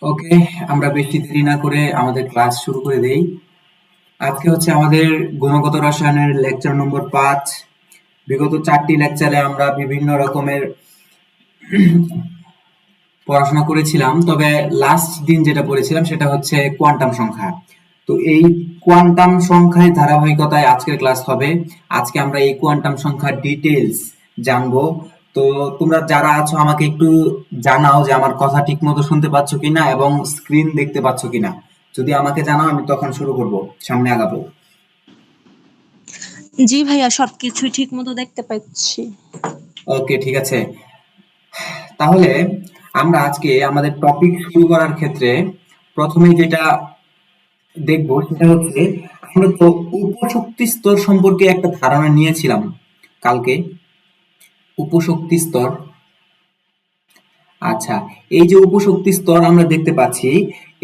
ওকে, আমরা বেশি দেরি না করে আমাদের ক্লাস শুরু করে দেই। আজকে হচ্ছে আমাদের গুণগত রসায়নের লেকচার নম্বর 5। বিগত 4টি লেকচারে আমরা বিভিন্ন রকমের পড়াশোনা করেছিলাম, তবে লাস্ট দিন যেটা পড়েছিলাম সেটা হচ্ছে কোয়ান্টাম সংখ্যা। তো এই কোয়ান্টাম সংখ্যায় ধারাবাহিকতায় আজকের ক্লাস হবে। আজকে আমরা এই কোয়ান্টাম সংখ্যার ডিটেইলস জানবো। তো তোমরা যারা আছো আমাকে একটু জানাও যে আমার কথা ঠিক মতো শুনতে পাচ্ছ কিনা এবং স্ক্রিন দেখতে পাচ্ছ কিনা। যদি আমাকে জানাও আমি তখন শুরু করব, সামনে আগাবো। জি ভাইয়া, সবকিছুই ঠিক মতো দেখতে পাচ্ছি। ওকে, ঠিক আছে। তাহলে আমরা আজকে আমাদের টপিক শুরু করার ক্ষেত্রে প্রথমেই যেটা দেখবো সেটা হচ্ছে, আমরা তো উপশক্তি স্তর সম্পর্কে একটা ধারণা নিয়েছিলাম কালকে। উপশক্তি স্তর, আচ্ছা, এই যে উপশক্তি স্তর আমরা দেখতে পাচ্ছি,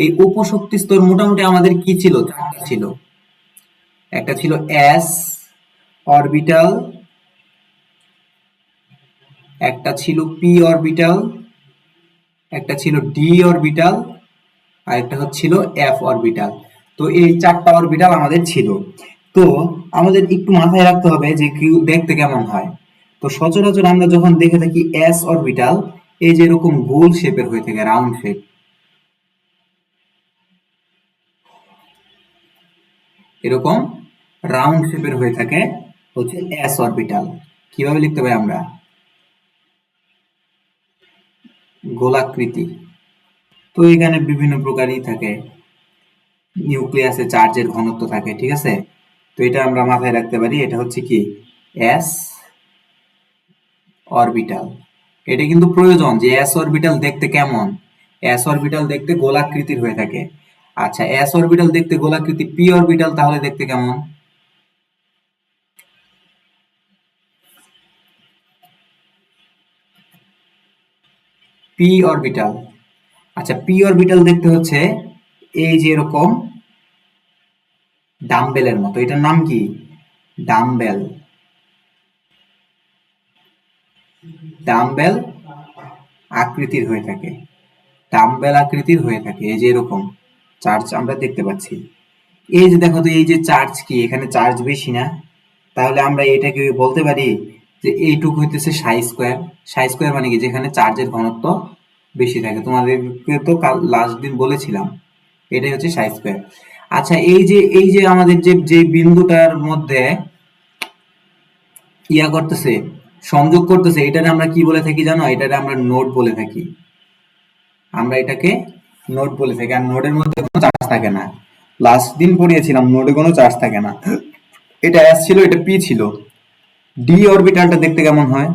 এই উপশক্তি স্তর মোটামুটি আমাদের কি ছিল? চারটা ছিল। একটা ছিল এস অরবিটাল, একটা ছিল পি অরবিটাল, একটা ছিল ডি অরবিটাল, আর একটা হচ্ছিল এফ অরবিটাল। তো এই চারটা অরবিটাল আমাদের ছিল। তো আমাদের একটু মাথায় রাখতে হবে যে কিউ দেখতে কেমন হয়। তো সচরাচর আমরা যখন দেখে থাকি এস অরবিটাল, এই যে এরকম গোল শেপের হয়ে থাকে, রাউন্ড শেপ, এরকম রাউন্ড শেপের হয়ে থাকে হচ্ছে এস অরবিটাল। কিভাবে লিখতে পারি আমরা? গোলাকৃতি। তো এখানে বিভিন্ন প্রকারই থাকে, নিউক্লিয়াসে চার্জের ঘনত্ব থাকে, ঠিক আছে। তো এটা আমরা মাথায় রাখতে পারি, এটা হচ্ছে কি এস অরবিটাল। এটা কিন্তু প্রয়োজন যে এস অরবিটাল দেখতে কেমন। এস অরবিটাল দেখতে গোলাকৃতির হয়ে থাকে। আচ্ছা, এস অরবিটাল দেখতে গোলাকৃতি, পি অরবিটাল তাহলে দেখতে কেমন? পি অরবিটাল, আচ্ছা, পি অরবিটাল দেখতে হচ্ছে এই যে এরকম ডাম্বেলের মতো। এটার নাম কি? ডাম্বেল। ডাম্বেল আকৃতির হয়ে থাকে, ডাম্বেল আকৃতির হয়ে থাকে, এই যে এরকম চার্জ আমরা দেখতে পাচ্ছি। এই যে দেখো তো, এই যে চার্জ কি, এখানে চার্জ বেশি না? তাহলে আমরা এটাকে বলতে পারি যে এইটুকু হইতেছে সাই স্কোয়ার। সাই স্কোয়ার মানে কি? যেখানে চার্জের ঘনত্ব বেশি থাকে। তোমাদেরকে তো কাল লাস্ট দিন বলেছিলাম, এটাই হচ্ছে সাই স্কোয়ার। আচ্ছা, এই যে আমাদের যে যে বিন্দুটার মধ্যে ইয়া করতেছে, সংযোগ করতেছে, এটারে আমরা কি বলে থাকি জানো? এটারে আমরা নোড বলে থাকি। আমরা এটাকে নোড বলে থাকি। আর নোডের মধ্যে কোনো চার্জ থাকে না। লাস্ট দিন পড়িয়েছিলাম নোডে কোনো চার্জ থাকে না। এটা এস ছিল, এটা পি ছিল। ডি অরবিটালটা দেখতে কেমন হয়?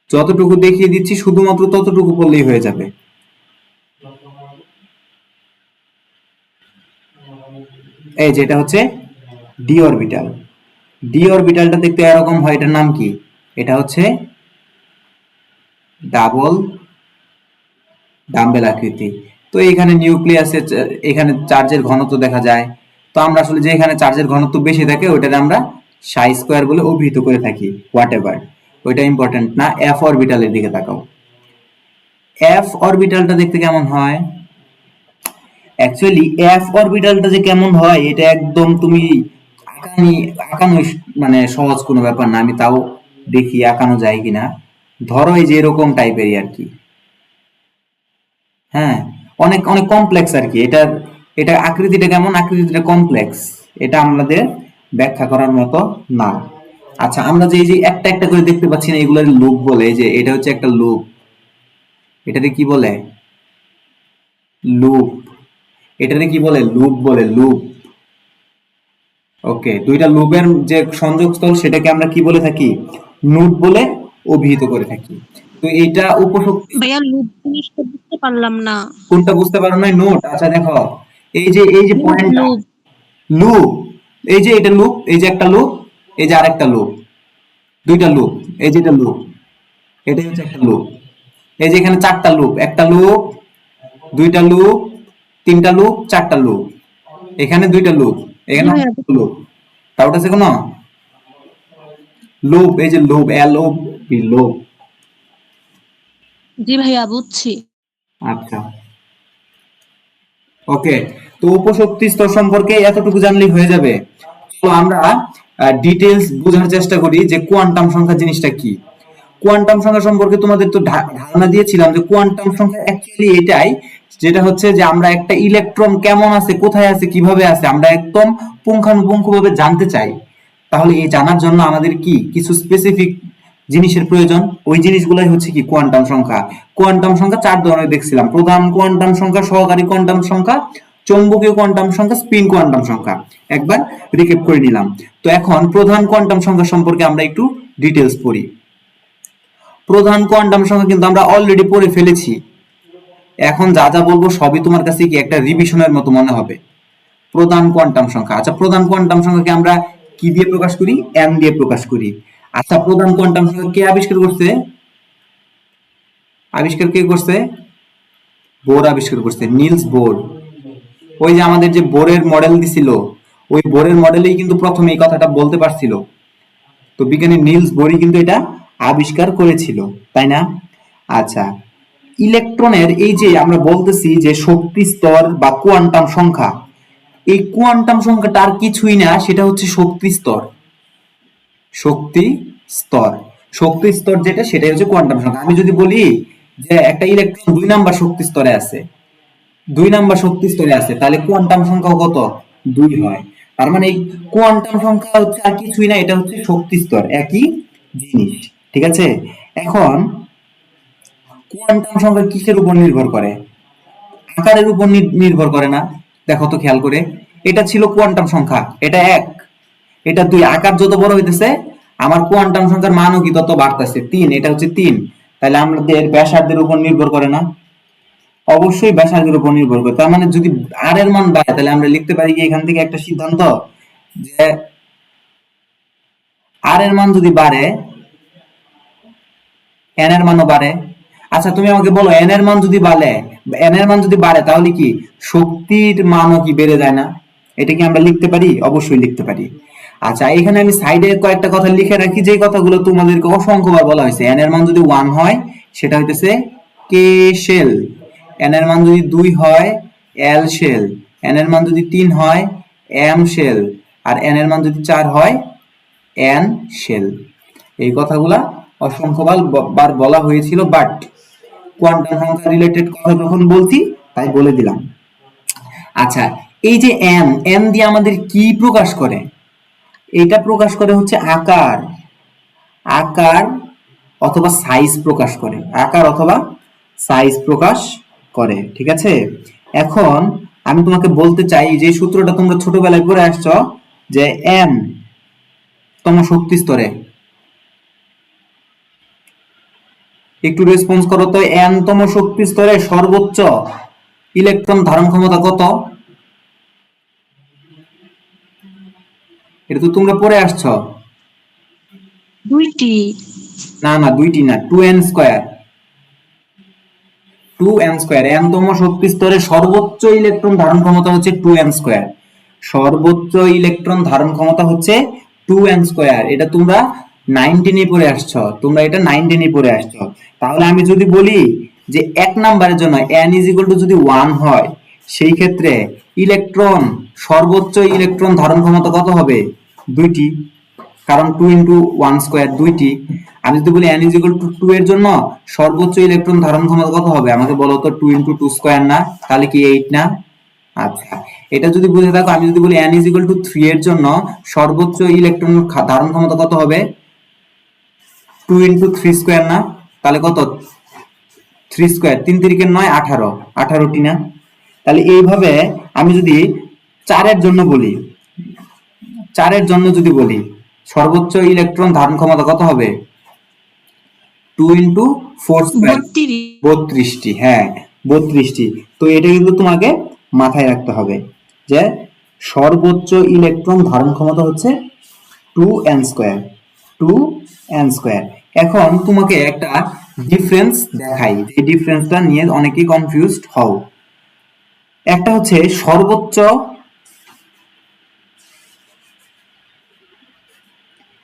যতটুকু দেখিয়ে দিচ্ছি শুধুমাত্র ততটুকু পড়লেই হয়ে যাবে। এই যে এটা হচ্ছে ডি অরবিটাল। ডি অরবিটালটা দেখতে এরকম হয়, এটার নাম কি? এটা হচ্ছে ডাবল ডাম্বেল আকৃতি। তো এখানে নিউক্লিয়াসে এখানে চার্জের ঘনত্ব দেখা যায়। তো আমরা আসলে যে এখানে চার্জের ঘনত্ব বেশি থাকে ওইটাকে আমরা সাই স্কোয়ার বলে অভিহিত করে থাকি, হোয়াট এভার, ওইটা ইম্পর্টেন্ট না। এফ অরবিটালের দিকে তাকাও। এফ অরবিটালটা দেখতে কেমন হয়? অ্যাকচুয়ালি এফ অরবিটালটা যে কেমন হয় এটা একদম তুমি আঁকানি আঁকানো মানে সহজ কোনো ব্যাপার না। আমি তাও দেখি আঁকানো যায় কিনা। ধরো এই যে এরকম টাইপেরই আর কি। হ্যাঁ, অনেক অনেক কমপ্লেক্স আর কি। এটা আকৃতিটা কেমন? আকৃতিটা কমপ্লেক্স। এটা আমাদের ব্যাখ্যা করার মতো না। আচ্ছা, আমরা যে এই যে একটা একটা করে দেখতে পাচ্ছি না, এগুলোর লুপ বলে। এই যে এটা হচ্ছে একটা লুপ, এটাকে কি বলে? লুপ। এটাকে কি বলে? লুপ বলে, লুপ। ওকে, দুইটা লুপের যে সংযোগস্থল সেটাকে আমরা কি বলে থাকি? নোড বলে অভিহিত করে থাকি। তো এইটা উপশক্তি। ভাইয়া, লুপ জিনিসটা বুঝতে পারলাম না। কোনটা বুঝতে পারো না? নোট। আচ্ছা দেখো, এই যে লুপ পয়েন্টটা লুপ লুপ, এই যে এটা লুপ, এই যে একটা লুপ, এই যে আরেকটা লুপ, দুইটা লুপ, এই যে এটা লুপ, এটাই হচ্ছে একটা লুপ। এই যে এখানে চারটা লুপ, একটা লুপ, দুইটা লুপ, তিনটা লুপ, চারটা লুপ, এখানে দুইটা লুপ, জি এখানে ভাইয়া। লুপ। ডাউট আছে কোনো? লুপ, এই যে লুপ, এল ও পি, লুপ। জি ভাইয়া, বুঝছি। আচ্ছা, ওকে। তো উপশক্তি স্তর সম্পর্কে এতটুকু জানলেই হয়ে যাবে। তো আমরা ডিটেলস বোঝার চেষ্টা করি যে কোয়ান্টাম সংখ্যা জিনিসটা কি। কোয়ান্টাম সংখ্যা সম্পর্কে তোমাদের তো ধারণা দিয়েছিলাম যে কোয়ান্টাম সংখ্যা অ্যাকচুয়ালি এটাই, যেটা হচ্ছে যে আমরা একটা ইলেকট্রন কেমন আছে, কোথায় আছে, কিভাবে আছে আমরা একদম পুঙ্খানুপুঙ্খভাবে জানতে চাই। তাহলে এই জানার জন্য আমাদের কি কিছু স্পেসিফিক জিনিসের প্রয়োজন, ওই জিনিসগুলাই হচ্ছে কি কোয়ান্টাম সংখ্যা। কোয়ান্টাম সংখ্যা চার ধরনের দেখছিলাম: প্রধান কোয়ান্টাম সংখ্যা, সহকারী কোয়ান্টাম সংখ্যা, চৌম্বকীয় কোয়ান্টাম সংখ্যা, স্পিন কোয়ান্টাম সংখ্যা। একবার রিক্যাপ করে নিলাম। তো এখন প্রধান কোয়ান্টাম সংখ্যা সম্পর্কে আমরা একটু ডিটেলস পড়ি। প্রধান কোয়ান্টাম সংখ্যা কিন্তু আমরা অলরেডি পড়ে ফেলেছি। এখন যা যা বলবো সবই তোমার কাছে কি একটা রিভিশনের মতো মনে হবে। প্রধান কোয়ান্টাম সংখ্যা, আচ্ছা প্রধান কোয়ান্টাম সংখ্যাকে আমরা কি দিয়ে প্রকাশ করি? এম দিয়ে প্রকাশ করি। আচ্ছা প্রধান কোয়ান্টাম সংখ্যা কে আবিষ্কার করছে? আবিষ্কার কে করছে? বোর আবিষ্কার করছে, নিলস বোর। ওই যে আমাদের যে বোরের মডেল দিছিল, ওই বোরের মডেলেই কিন্তু প্রথমে এই কথাটা বলতে পারছিল। তো বিজ্ঞানী নিলস বোরই কিন্তু এটা আবিষ্কার করেছিল, তাই না? আচ্ছা, ইলেকট্রনের এই যে আমরা বলতেছি যে শক্তি স্তর বা কোয়ান্টাম সংখ্যা, এই কোয়ান্টাম সংখ্যাটা আর কিছুই না, সেটা হচ্ছে শক্তি স্তর। শক্তি স্তর, শক্তি স্তর যেটা সেটাই হচ্ছে কোয়ান্টাম সংখ্যা। আমি যদি বলি যে একটা ইলেকট্রন 2 নাম্বার শক্তি স্তরে আছে, 2 নাম্বার শক্তি স্তরে আছে, তাহলে কোয়ান্টাম সংখ্যা কত? 2 হয়। তার মানে এই কোয়ান্টাম সংখ্যা হচ্ছে আর কিছুই না, এটা হচ্ছে শক্তি স্তর, একই জিনিস। ঠিক আছে? এখন কোয়ান্টাম সংখ্যা কিসের উপর নির্ভর করে? আকারের উপর নির্ভর করে না। দেখো তো খেয়াল করে, এটা ছিল কোয়ান্টাম সংখ্যা, এটা 1, এটা 2, আকার যত বড় হইতেছে আমার কোয়ান্টাম সংখ্যার মানও কি তত বাড়তেছে। 3, এটা হচ্ছে 3। তাহলে আমাদের ব্যাসার্ধের উপর নির্ভর করে না? অবশ্যই ব্যাসার্ধের উপর নির্ভর করে। তার মানে যদি আর এর মান বাড়ে তাহলে আমরা লিখতে পারি কি এখান থেকে একটা সিদ্ধান্ত, যে আর এর মান যদি বাড়ে এন এর মানও বাড়ে। আচ্ছা তুমি আমাকে বলো, এন এর মান যদি বাড়ে তাহলে কি শক্তির মানও কি বেড়ে যায় না? এটা কি আমরা লিখতে পারি? অবশ্যই লিখতে পারি। আচ্ছা এখানে আমি সাইডে কয়েকটা কথা লিখে রাখি, যে কথাগুলো তোমাদেরকে অসংখ্যবার বলা হয়েছে। এন এর মান যদি 1 হয় সেটা হইতেছে কে শেল, এন এর মান যদি 2 হয় এল শেল, এন এর মান যদি 3 হয় এম শেল, আর এন এর মান যদি 4 হয় এন শেল। এই কথাগুলা অসংখ্যবার বার বলা হয়েছিল, বাট কোয়ান্টাম সংখ্যা রিলেটেড কথা যখন বলছি তাই বলে দিলাম। আচ্ছা, এই যে এম, এম দিয়ে আমাদের কি প্রকাশ করে? এটা প্রকাশ করে হচ্ছে আকার, আকার অথবা সাইজ প্রকাশ করে, আকার অথবা সাইজ প্রকাশ করে। ঠিক আছে? এখন আমি তোমাকে বলতে চাই যে সূত্রটা তোমরা ছোটবেলায় পড়ে আসছো, যে এম তম শক্তি স্তরে, একটু রেসপন্স করো তো, এন তম শক্তি স্তরে সর্বোচ্চ ইলেকট্রন ধারণ ক্ষমতা কত? এটা তো তোমরা পড়ে আসছো। 2টি। না না, 2টি না, 2n²। 2n², এন তম শক্তি স্তরে সর্বোচ্চ ইলেকট্রন ধারণ ক্ষমতা হচ্ছে 2n²। সর্বোচ্চ ইলেকট্রন ধারণ ক্ষমতা হচ্ছে 2n²। এটা তোমরা 19 পড়ে আসছো, তোমরা এটা 19 পড়ে আসছো। তাহলে আমি যদি বলি যে 1 নাম্বারের জন্য n যদি 1 হয়, সেই ক্ষেত্রে ইলেকট্রন সর্বোচ্চ ইলেকট্রন ধারণ ক্ষমতা কত হবে? 2টি, কারণ 2 × 1² 2টি। আমি যদি বলি n = 2 এর জন্য সর্বোচ্চ ইলেকট্রন ধারণ ক্ষমতা কত হবে? আমাকে বলো তো, 2 × 2² না? তাহলে কি 8 না? আচ্ছা, এটা যদি বুঝে থাকো, আমি যদি বলি n = 3 এর জন্য সর্বোচ্চ ইলেকট্রন ধারণ ক্ষমতা কত হবে? 2 × 3² না? তাহলে কত? 3², 3 × 3 = 9, 18, 18টি না? তাহলে এইভাবে আমি যদি 4 এর জন্য বলি, 4 এর জন্য যদি বলি সর্বোচ্চ ইলেকট্রন ধারণ ক্ষমতা কত হবে? 2 × 4², 32। 32টি। হ্যাঁ, 32টি। তো এটা কিন্তু তোমাকে মাথায় রাখতে হবে যে সর্বোচ্চ ইলেকট্রন ধারণ ক্ষমতা হচ্ছে 2n², 2n²। এখন তোমাকে একটা ডিফারেন্স দেখাই, এই ডিফারেন্সটা নিয়ে অনেকেই কনফিউজড হও। একটা হচ্ছে সর্বোচ্চ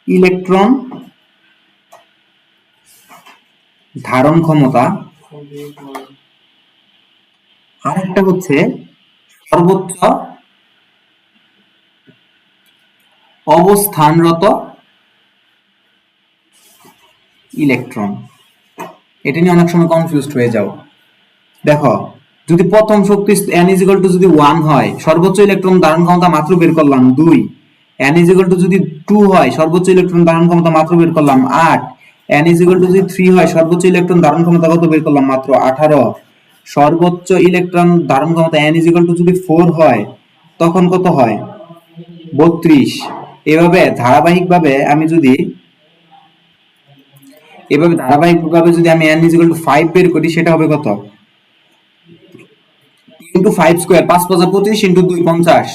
ইলেকট্রন ধারণ ক্ষমতা, আরেকটা হচ্ছে সর্বোচ্চ অবস্থানরত ইলেকট্রন। এটা নিয়ে অনেক সময় কনফিউজড হয়ে যাও। দেখো, যদি প্রথম শক্তি n = যদি 1 হয়, সর্বোচ্চ ইলেকট্রন ধারণ ক্ষমতা মাত্র বের করলাম 2। n = যদি 2 হয়, সর্বোচ্চ ইলেকট্রন ধারণ ক্ষমতা মাত্র বের করলাম 8। n = যদি 3 হয়, সর্বোচ্চ ইলেকট্রন ধারণ ক্ষমতা কত বের করলাম? মাত্র 18। সর্বোচ্চ ইলেকট্রন ধারণ ক্ষমতা n = যদি 4 হয়, তখন কত হয়? 32। এভাবে ধারাবাহিকভাবে যদি আমি n = 5 বের করি, সেটা হবে কত? 5 স্কয়ার, 5 5 25 ইনটু 2 50।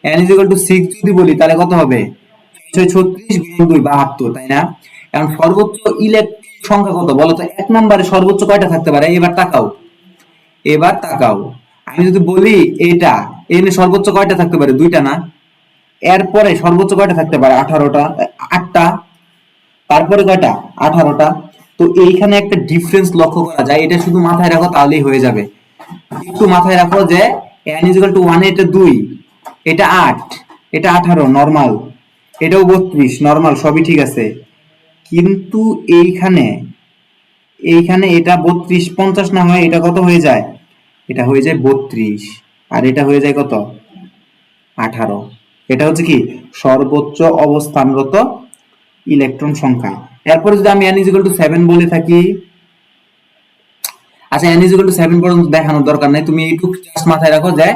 n = 6 যদি বলি, তাহলে কত হবে? 36 গুণ 2 72, তাই না? এখন সর্বোচ্চ ইলেকট্রন সংখ্যা কত বলো তো? এক নম্বরে সর্বোচ্চ কয়টা থাকতে পারে? এবার তাকাও, আমি যদি বলি এটা, এখানে সর্বোচ্চ কয়টা থাকতে পারে? দুইটা না? এরপরে সর্বোচ্চ কয়টা থাকতে পারে? 18টা, 8টা। তারপরে কয়টা? 18টা। তো এইখানে একটা ডিফারেন্স লক্ষ্য করা যায়, এটা শুধু মাথায় রাখো, তাহলেই হয়ে যাবে। একটু মাথায় রাখো যে n = 1, এটা 2, এটা 8, এটা 18 নরমাল, এটাও 32 নরমাল, সবই ঠিক আছে। কিন্তু এইখানে এটা 32 50 না হয়, এটা কত হয়ে যায়? এটা হয়ে যায় 32, আর এটা হয়ে যায় কত? 18। এটা হচ্ছে কি? সর্বোচ্চ অবস্থানরত ইলেকট্রন সংখ্যা। এরপরে যদি আমি n = 7 বলে থাকি, আচ্ছা n = 7 পর্যন্ত দেখানোর দরকার নাই, তুমি এইটুকু জাস্ট মাথায় রাখো যে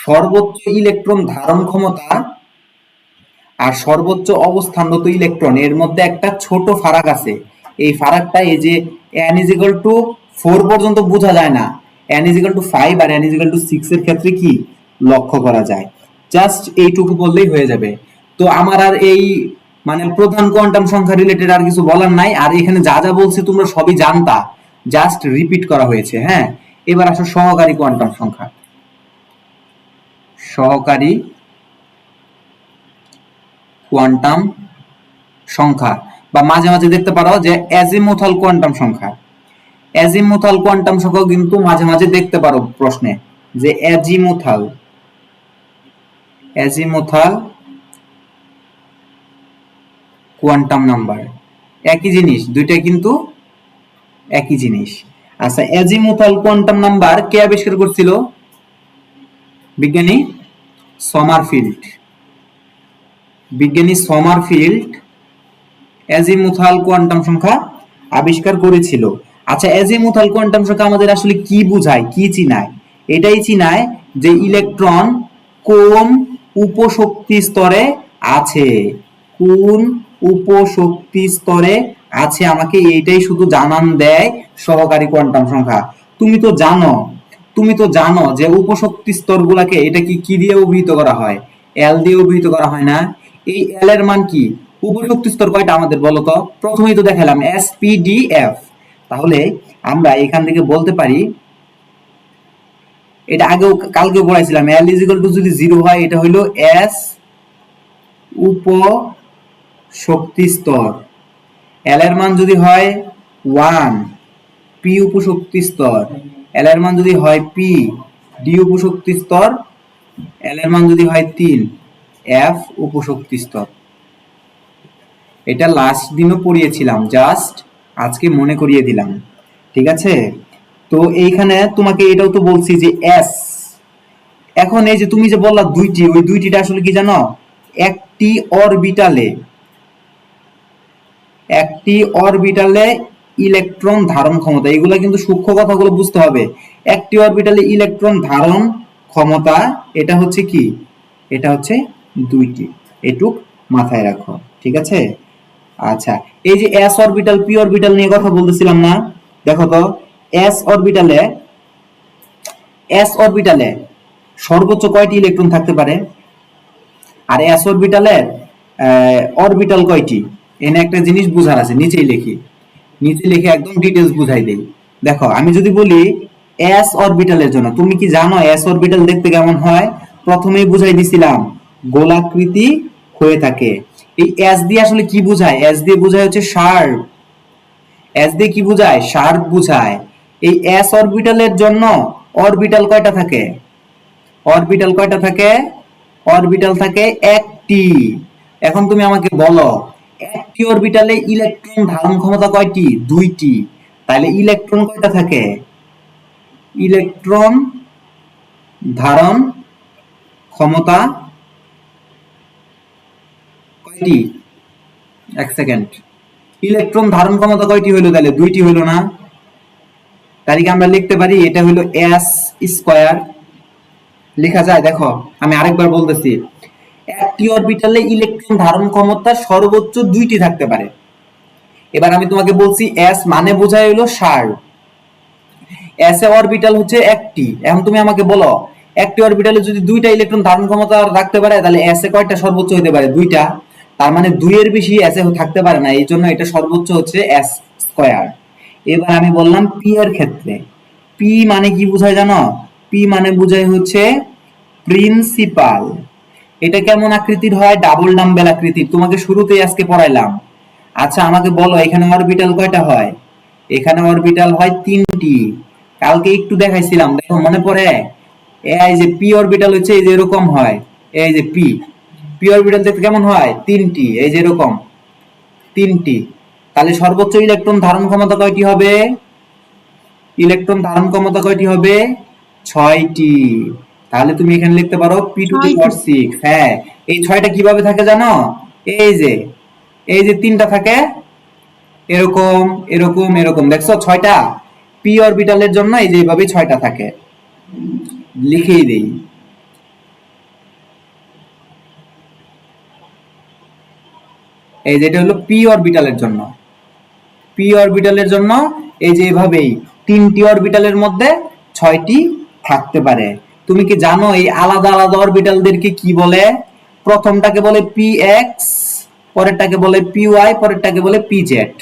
সর্বোচ্চ ইলেকট্রন ধারণ ক্ষমতা আর সর্বোচ্চ অবস্থানরত ইলেকট্রন এর মধ্যে একটা ছোট ফারাক আছে। এই ফারাকটা এই যে n = 4 পর্যন্ত বোঝা যায় না, n = 5 আর n = 6 এর ক্ষেত্রে কি লক্ষ্য করা যায়। জাস্ট এইটুকু বললেই হয়ে যাবে। তো আমার আর এই মানে প্রধান কোয়ান্টাম সংখ্যা রিলেটেড আর কিছু বলার নাই। আর এখানে যা যা বলছি তোমরা সবই জানতা, জাস্ট রিপিট করা হয়েছে। হ্যাঁ, এবার আসো সহকারী কোয়ান্টাম সংখ্যা। সহকারী কোয়ান্টাম সংখ্যা, বা মাঝে মাঝে দেখতে পারো যে অ্যাজিমুথাল কোয়ান্টাম সংখ্যা। অ্যাজিমুথাল কোয়ান্টাম সংখ্যা কিন্তু মাঝে মাঝে দেখতে পারো প্রশ্নে, যে অ্যাজিমুথাল কোয়ান্টাম নাম্বার। একই জিনিস, দুইটা কিন্তু একই জিনিস। আচ্ছা, অ্যাজিমুথাল কোয়ান্টাম নাম্বার কে আবিষ্কার করছিল? বিজ্ঞানী সমারফিল্ড। অ্যাজিমুথাল কোয়ান্টাম সংখ্যা আবিষ্কার করেছিল। আচ্ছা, অ্যাজিমুথাল কোয়ান্টাম সংখ্যা আমাদের আসলে কি বোঝায়, কি চিনায়? এটাই চিনায় যে ইলেকট্রন কোন উপশক্তি স্তরে আছে, কোন উপশক্তি স্তরে আছে, আমাকে এইটাই শুধু জানান দেয় সহকারী কোয়ান্টাম সংখ্যা। তুমি তো জানো যে উপশক্তি স্তরগুলোকে এটা কি দিয়ে অভিহিত করা হয়? এল দিয়ে অভিহিত করা হয় না? এই এল এর মান কি? উপশক্তি স্তর কয়টা আমাদের বলো তো? প্রথমেই তো দেখালাম এস পি ডি এফ। তাহলে আমরা এখান থেকে বলতে পারি, এটা আগেও কালকে পড়াইছিলাম, এল = যদি 0 হয়, এটা হইলো এস উপশক্তি স্তর। এল এর মান যদি হয় 1, পি উপশক্তি স্তর। এল এর মান যদি হয় পি, ডি উপশক্তি স্তর। এল এর মান যদি হয় 3, এফ উপশক্তি স্তর। এটা লাস্ট দিনও পড়িয়েছিলাম, জাস্ট আজকে মনে করিয়ে দিলাম। ঠিক আছে? তো এইখানে তোমাকে এটাও তো বলছি যে এস। এখন এই যে তুমি যে বললা দুইটি, ওই দুইটিটা আসলে কি জানো? একটি অরবিটালে ইলেকট্রন ধারণ ক্ষমতা। এগুলা কিন্তু সূক্ষ্ম কথাগুলো বুঝতে হবে। একটি অরবিটালে ইলেকট্রন ধারণ ক্ষমতা, এটা হচ্ছে কি? এটা হচ্ছে দুইটি। এটুক মাথায় রাখো, ঠিক আছে? আচ্ছা, এই যে এস অরবিটাল পি অরবিটাল নিয়ে কথা বলতেছিলাম না, দেখো তো এস অরবিটালে সর্বোচ্চ কয়টি ইলেকট্রন থাকতে পারে? আর এস অরবিটালের অরবিটাল কয়টি? এনে একটা জিনিস বুঝার আছে, নিচে লিখে একদম ডিটেইলস বুঝাই দেই। দেখো, আমি যদি বলি এস অরবিটালের জন্য, তুমি কি জানো এস অরবিটাল দেখতে কেমন হয়? প্রথমেই বুঝাই দিছিলাম, গোলাকৃতি হয়ে থাকে। এই এস দিয়ে আসলে কি বোঝায়? এস দিয়ে বোঝায় হচ্ছে শার্প। এস দিয়ে কি বোঝায়? শার্প বোঝায়। এই এস অরবিটালের জন্য অরবিটাল কয়টা থাকে? অরবিটাল কয়টা থাকে? অরবিটাল থাকে একটি। এখন তুমি আমাকে বলো, একটি অরবিটালে ইলেকট্রন ধারণ ক্ষমতা কয়টি? দুইটি। তাহলে ইলেকট্রন কয়টা থাকে? ইলেকট্রন ধারণ ক্ষমতা কয়টি? এক সেকেন্ড। ইলেকট্রন ধারণ ক্ষমতা কয়টি হইলো? তাহলে দুইটি হইলো না? তাহলে কি আমরা লিখতে পারি এটা হইলো এস স্কয়ার? লেখা যায়? দেখো আমি আরেকবার বলতেছি, একটি অরবিটালে ইলেকট্রন ধারণ ক্ষমতা সর্বোচ্চ দুইটি থাকতে পারে। এবার আমি তোমাকে বলছি এস মানে বোঝায় হলো সার, এস এ অরবিটাল হচ্ছে একটি। এখন তুমি আমাকে বলো, একটি অরবিটালে যদি দুইটা ইলেকট্রন ধারণ ক্ষমতা রাখতে পারে তাহলে এস এ কয়টা সর্বোচ্চ হতে পারে? দুইটা। তার মানে দুইয়ের বেশি এস এ থাকতে পারে না, এই জন্য এটা সর্বোচ্চ হচ্ছে এস স্কয়ার। এবার আমি বললাম পি এর ক্ষেত্রে, পি মানে কি বোঝায় জানো? পি মানে বোঝায় হচ্ছে প্রিন্সিপাল। এটা কেমন আকৃতির হয়? ডাবল ডাম্বেল আকৃতির, তোমাকে শুরুতেই আজকে পড়াইলাম। আচ্ছা আমাকে বলো এখানে অরবিটাল কয়টা হয়? এখানে অরবিটাল হয় তিনটি। কালকে একটু দেখাইছিলাম, দেখো মনে পড়ে? এই যে পি অরবিটাল হচ্ছে এই যে এরকম হয়, এই যে পি, পি অরবিটাল দেখতে কেমন হয়? তিনটি, এই যে এরকম তিনটি। তাহলে সর্বোচ্চ ইলেকট্রন ধারণ ক্ষমতা কয়টি হবে? ইলেকট্রন ধারণ ক্ষমতা কয়টি হবে? ছয়টি। তাহলে তুমি এখানে লিখতে পারো পি টু দি 6টি। পাওয়ার 6। হ্যাঁ, এই ছয়টা কিভাবে থাকে জানো? এই যে, এই যে তিনটা থাকে এরকম এরকম এরকম, দেখছো ছয়টা? পি অরবিটালের জন্য এই যে এইভাবে ছয়টা থাকে। লিখেই দেই, এই যে এটা হলো পি অরবিটালের জন্য। পি অরবিটালের জন্য এই যে এভাবেই তিনটি অরবিটালের মধ্যে ছয়টি থাকতে পারে। তুমি কি জানো এই আলাদা আলাদা অরবিটালদেরকে কি বলে? প্রথমটাকে বলে পি এক্স, পরেরটাকে বলে পি ওয়াই, পরেরটাকে বলে পি জেড।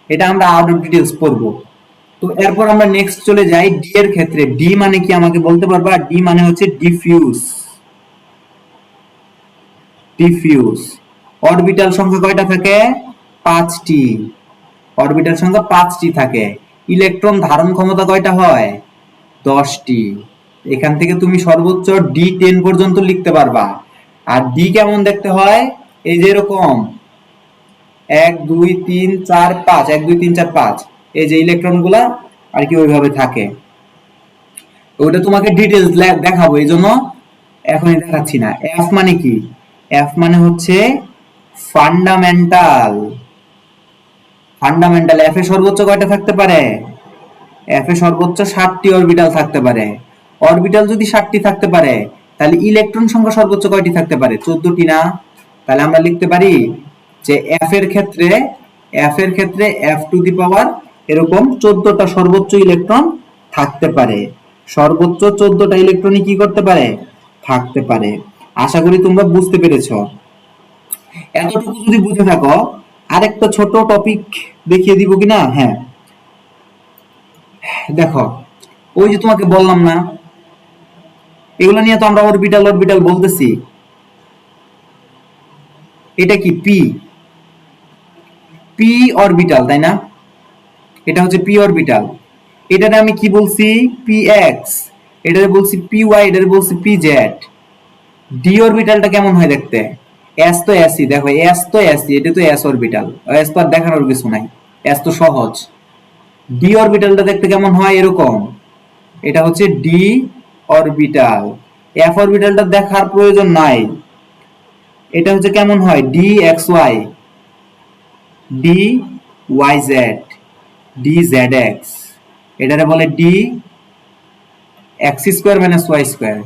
এটা আমরা আরো ডিটেলস পড়বো। তো এরপর আমরা নেক্সট চলে যাই ডি এর ক্ষেত্রে। ডি মানে কি আমাকে বলতে পারবা? ডি মানে হচ্ছে ডিফিউজ। ডিফিউজ অরবিটাল সংখ্যা কয়টা থাকে? পাঁচটি। অরবিটাল সংখ্যা পাঁচটি থাকে। ইলেকট্রন ধারণ ক্ষমতা কয়টা হয়? 10টি। এখান থেকে তুমি সর্বোচ্চ ডি 10 পর্যন্ত লিখতে পারবা। আর ডি কেমন দেখতে হয়? এই যে এরকম 1 2 3 4 5, 1 2 3 4 5, এই যে ইলেকট্রন গুলা আর কি ওইভাবে থাকে। ওটা তোমাকে ডিটেলস দেখাবো, এই জন্য এখনই দেখাচ্ছি না। এফ মানে কি? এফ মানে হচ্ছে ফান্ডামেন্টাল। ফান্ডামেন্টাল এফ এ সর্বোচ্চ কয়টা থাকতে পারে? এফ এ সর্বোচ্চ 7টি অরবিটাল থাকতে পারে। অরবিটাল যদি 7টি থাকতে পারে তাহলে ইলেকট্রন সংখ্যা সর্বোচ্চ কয়টি থাকতে পারে? 14টি না? তাহলে আমরা লিখতে পারি যে এফ এর ক্ষেত্রে এফ টু দি পাওয়ার এরকম 14টা সর্বোচ্চ ইলেকট্রন থাকতে পারে। সর্বোচ্চ 14টা ইলেকট্রনই কি করতে পারে? থাকতে পারে। আশা করি তোমরা বুঝতে পেরেছো। এতটুকু যদি বুঝে থাকো, আরেকটা ছোট টপিক দেখিয়ে দিব কিনা? হ্যাঁ, দেখো ওই যে তোমাকে বললাম না, এগুলো নিয়ে তো আমরা অরবিটাল অরবিটাল বলতেছি। এটা কি পি? পি অরবিটাল, তাই না? এটা হচ্ছে পি অরবিটাল। এটারে আমি কি বলছি? P x. এটারে বলছি পি ওয়াই, এটারে বলছি পি জেড। ডি অরবিটালটা কেমন হয় দেখতে? এস তো এসই, দেখো এস তো এসই, এটা তো এস অরবিটাল। এস তো আর দেখানোর কিছু নাই, এস তো সহজ। ডি অরবিটালটা দেখতে কেমন হয়? এরকম। এটা হচ্ছে ডি অরবিটাল। এফ অরবিটালটা দেখার প্রয়োজন নাই। এটা হচ্ছে কেমন হয়? D X Y, D Y Z, D Z X. এটারে বলে D X square minus Y square,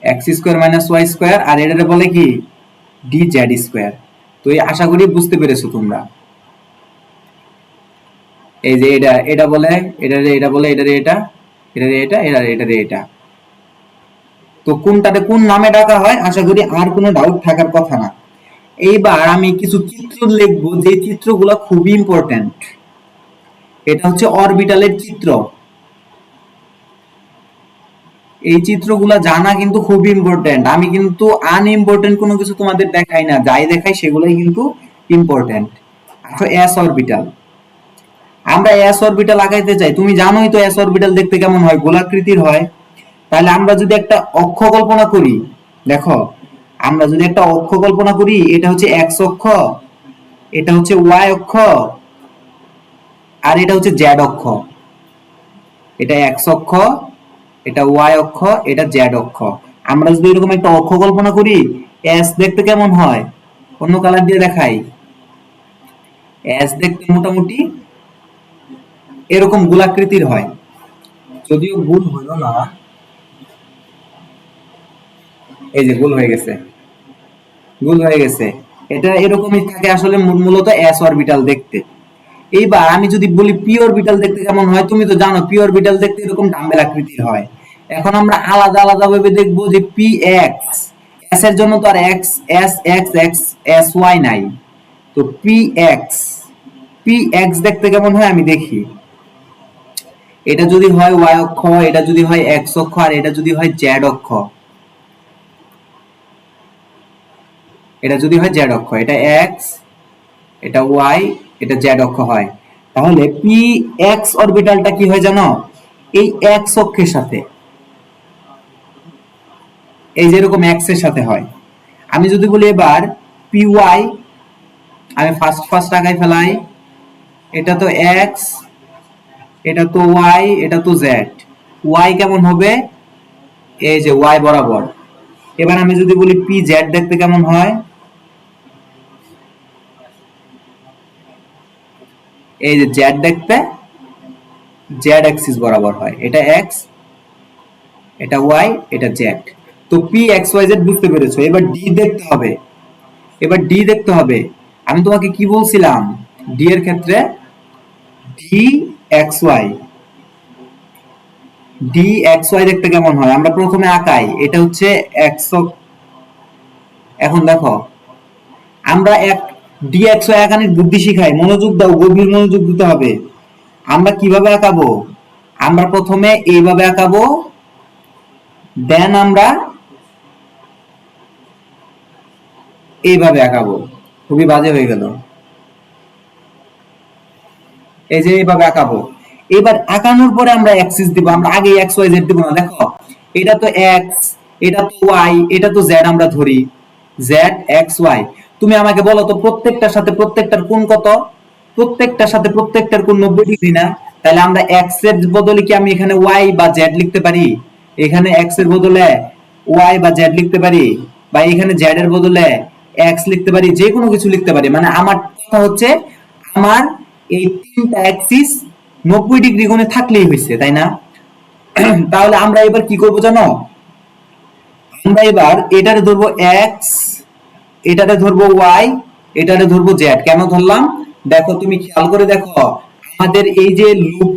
X square minus Y square. আর এটারে বলে কি? D Z square. তো এই আশা করি বুঝতে পেরেছো তোমরা। এই যে এটা এটা বলে, এটারে এটা বলে, এটারে এটা, এটারে এটা, এটারে এটা। তো কোনটাতে কোন নামে ডাকা হয় আশা করি আর কোনো ডাউট থাকার কথা না। এইবার আমি কিছু চিত্র লিখবো, যে চিত্রগুলো খুবই ইম্পর্টেন্ট। এটা হচ্ছে অরবিটালের চিত্র। এই চিত্রগুলা জানা কিন্তু খুবই ইম্পর্টেন্ট। আমি কিন্তু আনইম্পর্টেন্ট কোনো কিছু তোমাদের দেখাই না, যাই দেখাই সেগুলোই কিন্তু ইম্পর্টেন্ট। আচ্ছা, এস অরবিটাল। আমরা এস অরবিটাল আঁকাইতে চাই, তুমি জানোই তো এস অরবিটাল দেখতে কেমন হয়, গোলাকৃতির হয়। তাহলে আমরা যদি একটা অক্ষ কল্পনা করি, দেখো আমরা যদি একটা অক্ষ কল্পনা করি, এটা হচ্ছে এক্স অক্ষ, এটা হচ্ছে ওয়াই অক্ষ, আর এটা হচ্ছে জেড অক্ষ। এটা এক্স অক্ষ, এটা ওয়াই অক্ষ, এটা জেড অক্ষ। আমরা যদি এরকম একটা অক্ষ কল্পনা করি, এস দেখতে কেমন হয়, অন্য কালার দিয়ে দেখাই। এস দেখতে মোটামুটি এরকম গোলাকৃতির হয়, যদিও ভুল হইল না, এই যে গোল হয়ে গেছে, গোল হয়ে গেছে। এটা এরকমই থাকে আসলে, মূলত এস অরবিটাল দেখতে। এইবার আমি যদি বলি পি অরবিটাল দেখতে কেমন হয়, তুমি তো জানো পি অরবিটাল দেখতে এরকম ডাম্বেল আকৃতির হয়। এখন আমরা আলাদা আলাদা ভাবে দেখবো যে পি এক্স, এস এর জন্য তো আর X S X X S Y নাই, তো পি এক্স, পি এক্স দেখতে কেমন হয় আমি দেখি। এটা যদি হয় ওয়াই অক্ষ, এটা যদি হয় এক্স অক্ষ, আর এটা যদি হয় জেড অক্ষ, এটা যদি হয় জেড অক্ষ, এটা এক্স, এটা ওয়াই, এটা জেড অক্ষ হয়, তাহলে পি এক্স অরবিটালটা কি হয় জানো, এই এক্স অক্ষের সাথে, এই যেরকম এক্স এর সাথে হয়। আমি যদি বলি এবার পি ওয়াই, আমি ফার্স্ট ফার্স্ট আগায় ফেলাই, এটা তো এক্স, এটা তো ওয়াই, এটা তো জেড। ওয়াই কেমন হবে, এই যে ওয়াই বরাবর। এবার আমি যদি বলি পি জেড দেখতে কেমন হয়, এই যে জেড দেখতে জেড অ্যাক্সিস বরাবর হয়, এটা এক্স, এটা ওয়াই, এটা জেড। তো পি এক্স ওয়াই জেড বুঝতে পেরেছো, এবার ডি দেখতে হবে, এবার ডি দেখতে হবে। আমি তোমাকে কি বলছিলাম, ডি এর ক্ষেত্রে D X Y, D X Y দেখতে কেমন হয়, আমরা প্রথমে আঁকাই, এটা হচ্ছে এক্স। এখন দেখো আমরা এক ডি এক্স ওয়াই আঁকানোর বুদ্ধি শিখাই, মনোযোগ দাও, গভীর মনোযোগ দিতে হবে। আমরা কিভাবে আঁকাবো, আমরা প্রথমে এইভাবে আঁকাবো, দেন আমরা এইভাবে আঁকাবো। খুবই বাজে হয়ে গেল, এই যে এইভাবে আঁকাবো। এবার আঁকানোর পরে আমরা অ্যাক্সিস দিব, আমরা আগে এক্স ওয়াই জেড দিব না। দেখো এটা তো এক্স, এটা তো ওয়াই, এটা তো জেড, আমরা ধরি জেড এক্স ওয়াই। তুমি আমাকে বলো তো প্রত্যেকটার সাথে প্রত্যেকটার কোণ কত, প্রত্যেকটার সাথে প্রত্যেকটার কোণ 90 ডিগ্রি না? তাহলে আমরা এক্স এর বদলে কি আমি এখানে ওয়াই বা জেড লিখতে পারি, এখানে এক্স এর বদলে ওয়াই বা জেড লিখতে পারি, বা এখানে জেড এর বদলে এক্স লিখতে পারি, যে কোনো কিছু লিখতে পারি। মানে আমার কথা হচ্ছে, আমার এই তিনটা অ্যাক্সিস 90 ডিগ্রি কোণে থাকলেই হয়েছে, তাই না? তাহলে আমরা এবার কি করব জানো, আমরা এবার এটারে ধরবো এক্স, এটারে ধরবো ওয়াই, এটারে ধরবো জেড। কেন ধরলাম দেখো, তুমি খেয়াল করে দেখো, আমাদের এই যে লুপ,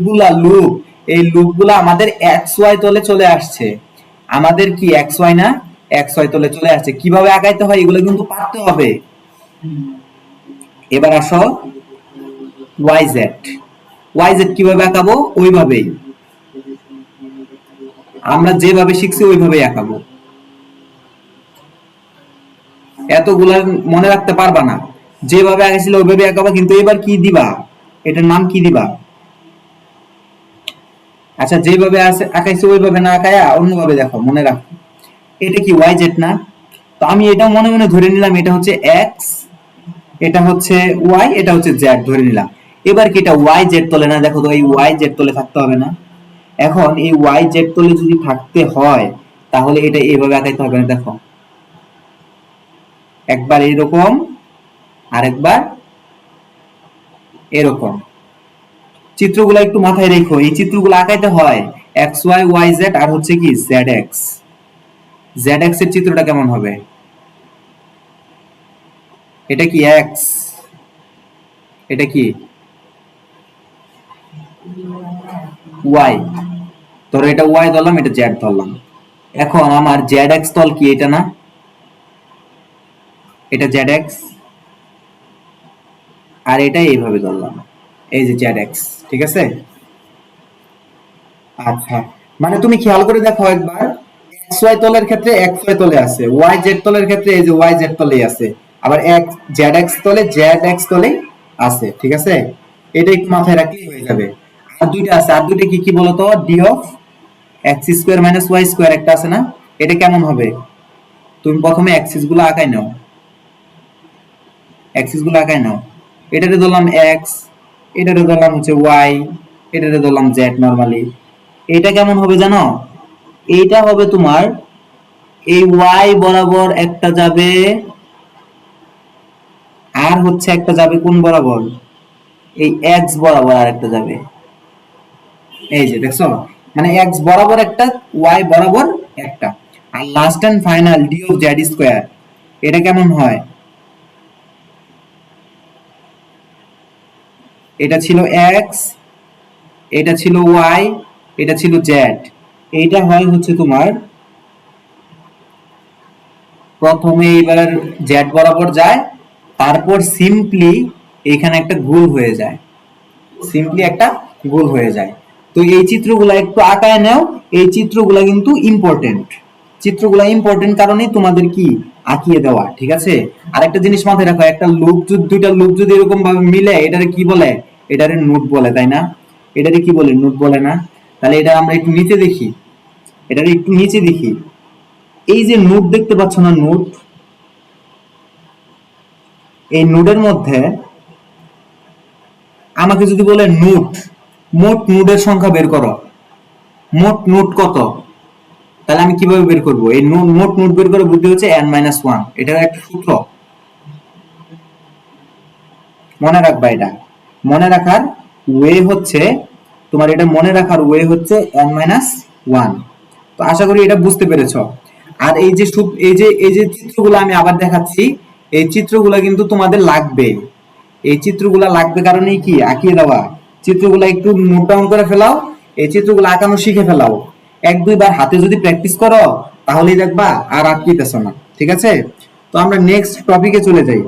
এই লুপগুলা আমাদের এক্স ওয়াই তলে চলে আসছে। আমাদের কি এক্স ওয়াই না, এক্স ওয়াই তলে চলে আসছে। কিভাবে আগাইতে হয় এগুলো কিন্তু পারতে হবে। এবার আসো ওয়াই জেড, ওয়াই জেড কিভাবে আঁকাবো, ওইভাবেই আমরা যেভাবে শিখছি ওইভাবেই আঁকাবো। এতগুলা মনে রাখতে পারবা না, যেভাবে আঁকাইছিল ওইভাবে আঁকাবা। কিন্তু এবার কি দিবা, এটার নাম কি দিবা? আচ্ছা, যেভাবে আঁকাইছে ওইভাবে না আঁকায়া অন্যভাবে দেখো, মনে রাখো এটা কি ওয়াই জেড না? তো আমি এটা মনে মনে ধরে নিলাম, এটা হচ্ছে এক্স, এটা হচ্ছে ওয়াই, এটা হচ্ছে জেড ধরে নিলাম। এবার কি এটা ওয়াই জেড তলে না? দেখো তো এই ওয়াই জেড তলে থাকতে হবে না? এখন এই ওয়াই জেড তলে যদি থাকতে হয়, তাহলে এটা এইভাবে আঁকাইতে হবে না। দেখো একবার এরকম, আরেকবার এরকম। চিত্রগুলো একটু মাথায় রেখো, এই চিত্রগুলো আঁকাইতে হয় এক্স ওয়াই ওয়াই জেড, আর হচ্ছে কি জেড এক্স। জেড এক্স এর চিত্রটা কেমন হবে, এটা কি এক্স, এটা কি ওয়াই, ধরো এটা ওয়াই ধরলাম, এটা জেড ধরলাম। এখন আমার জেড এক্স তল কি, এটা না? এটা জেড এক্স, আর এটা এইভাবে ধরলাম, এই যে জেড এক্স। ঠিক আছে? আচ্ছা, মানে তুমি খেয়াল করে দেখো একবার, এক্স ওয়াই তলের ক্ষেত্রে এক্স ওয়াই তলে আছে, ওয়াই জেড তলের ক্ষেত্রে এই যে ওয়াই জেড তলেই আছে, আবার এক্স জেড এক্স তলে জেড এক্স তলেই আছে। ঠিক আছে? এটা একটু মাথায় রাখলেই হয়ে যাবে। আর দুইটা আছে, আর দুইটা কি কি বলতো? D of X square minus Y square একটা আছে না, এটা কেমন হবে? তুমি প্রথমে অ্যাক্সিস গুলো আঁকাই নাও, অ্যাক্সিস গুলো আঁকাই নাও। এটাতে ধরলাম এক্স, এটাতে ধরলাম হচ্ছে ওয়াই, এটাতে ধরলাম জেড নরমালি। এটা কেমন হবে জানো? এইটা হবে তোমার এই ওয়াই বরাবর একটা যাবে, আর হচ্ছে একটা যাবে কোন বরাবর? এই এক্স বরাবর আর একটা যাবে। এই যে দেখছো, মানে এক্স বরাবর একটা, ওয়াই বরাবর একটা। আর last and final D of Z square, এটা কেমন হয়? এটা ছিল এক্স, এটা ছিল ওয়াই, এটা ছিল জেড। এইটা হয় হচ্ছে তোমার প্রথমে এবার জেড বরাবর যায়, তারপর সিম্পলি এখানে একটা গোল হয়ে যায়, সিম্পলি একটা গোল হয়ে যায়। তো এই চিত্রগুলো একটু আঁকায় নাও, এই চিত্রগুলো কিন্তু ইম্পর্টেন্ট, চিত্রগুলো ইম্পর্টেন্ট কারণেই তোমাদের কি আঁকিয়ে দেওয়া, ঠিক আছে? আর একটা জিনিস মাথায় রাখো, একটা লুপ যদি, দুইটা লুপ যদি এরকম ভাবে মিলে, এটারে কি বলে? এটারে নোট বলে, তাই না? এটারে কি বলে? নোট বলে না? তাহলে এটা আমরা একটু নিচে দেখি, এটারে একটু নিচে দেখি। এই যে নোট দেখতে পাচ্ছ না, নোট, এই নোটের মধ্যে আমাকে যদি বলে নোট, মোট নোটের সংখ্যা বের করো, মোট নোট কত, তাহলে আমি কিভাবে বের করব? এই মোট নোট বের করার বুদ্ধি হচ্ছে n-1, এটার একটা সূত্র মনে রাখবা। এটা মনে রাখার ওয়ে হচ্ছে তোমার, এটা মনে রাখার ওয়ে হচ্ছে n-1। তো আশা করি এটা বুঝতে পেরেছো। আর এই যে চিত্রগুলো আমি আবার দেখাচ্ছি, এই চিত্রগুলো কিন্তু তোমাদের লাগবে, এই চিত্রগুলো লাগবে কারণেই কি আঁকিয়ে দেওয়া। চিত্রগুলো একটু নোট ডাউন করে ফেলাও, এই চিত্রগুলো আঁকানো শিখে ফেলাও। এক দুইবার হাতে যদি প্র্যাকটিস করো তাহলেই দেখবা আর আঁকিতেছ না, ঠিক আছে? তো আমরা নেক্সট টপিকে চলে যাই,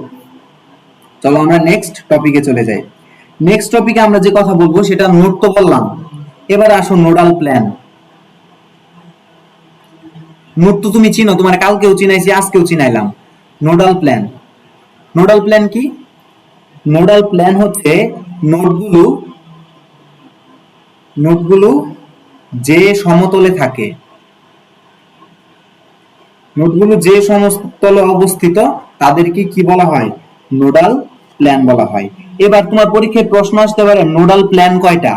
চলো আমরা নেক্সট টপিকে চলে যাই। নেক্সট টপিকে আমরা যে কথা বলবো সেটা নোট তো বললাম, এবার আসো নোডাল প্ল্যান। নোট তো তুমি চিনো, তোমার কালকেও চিনাইছি, আজকেও চিনাইলাম। নোডাল প্ল্যান, নোডাল প্ল্যান কি? নোডাল প্ল্যান হচ্ছে নোটগুলো, নোটগুলো যে সমতলে থাকে, নোটগুলো যে সমতলে অবস্থিত তাদেরকে কি বলা হয়? নোডাল প্ল্যান বলা হয়। এবার তোমার পরীক্ষায় প্রশ্ন আসতে পারে নোডাল প্ল্যান কয়টা?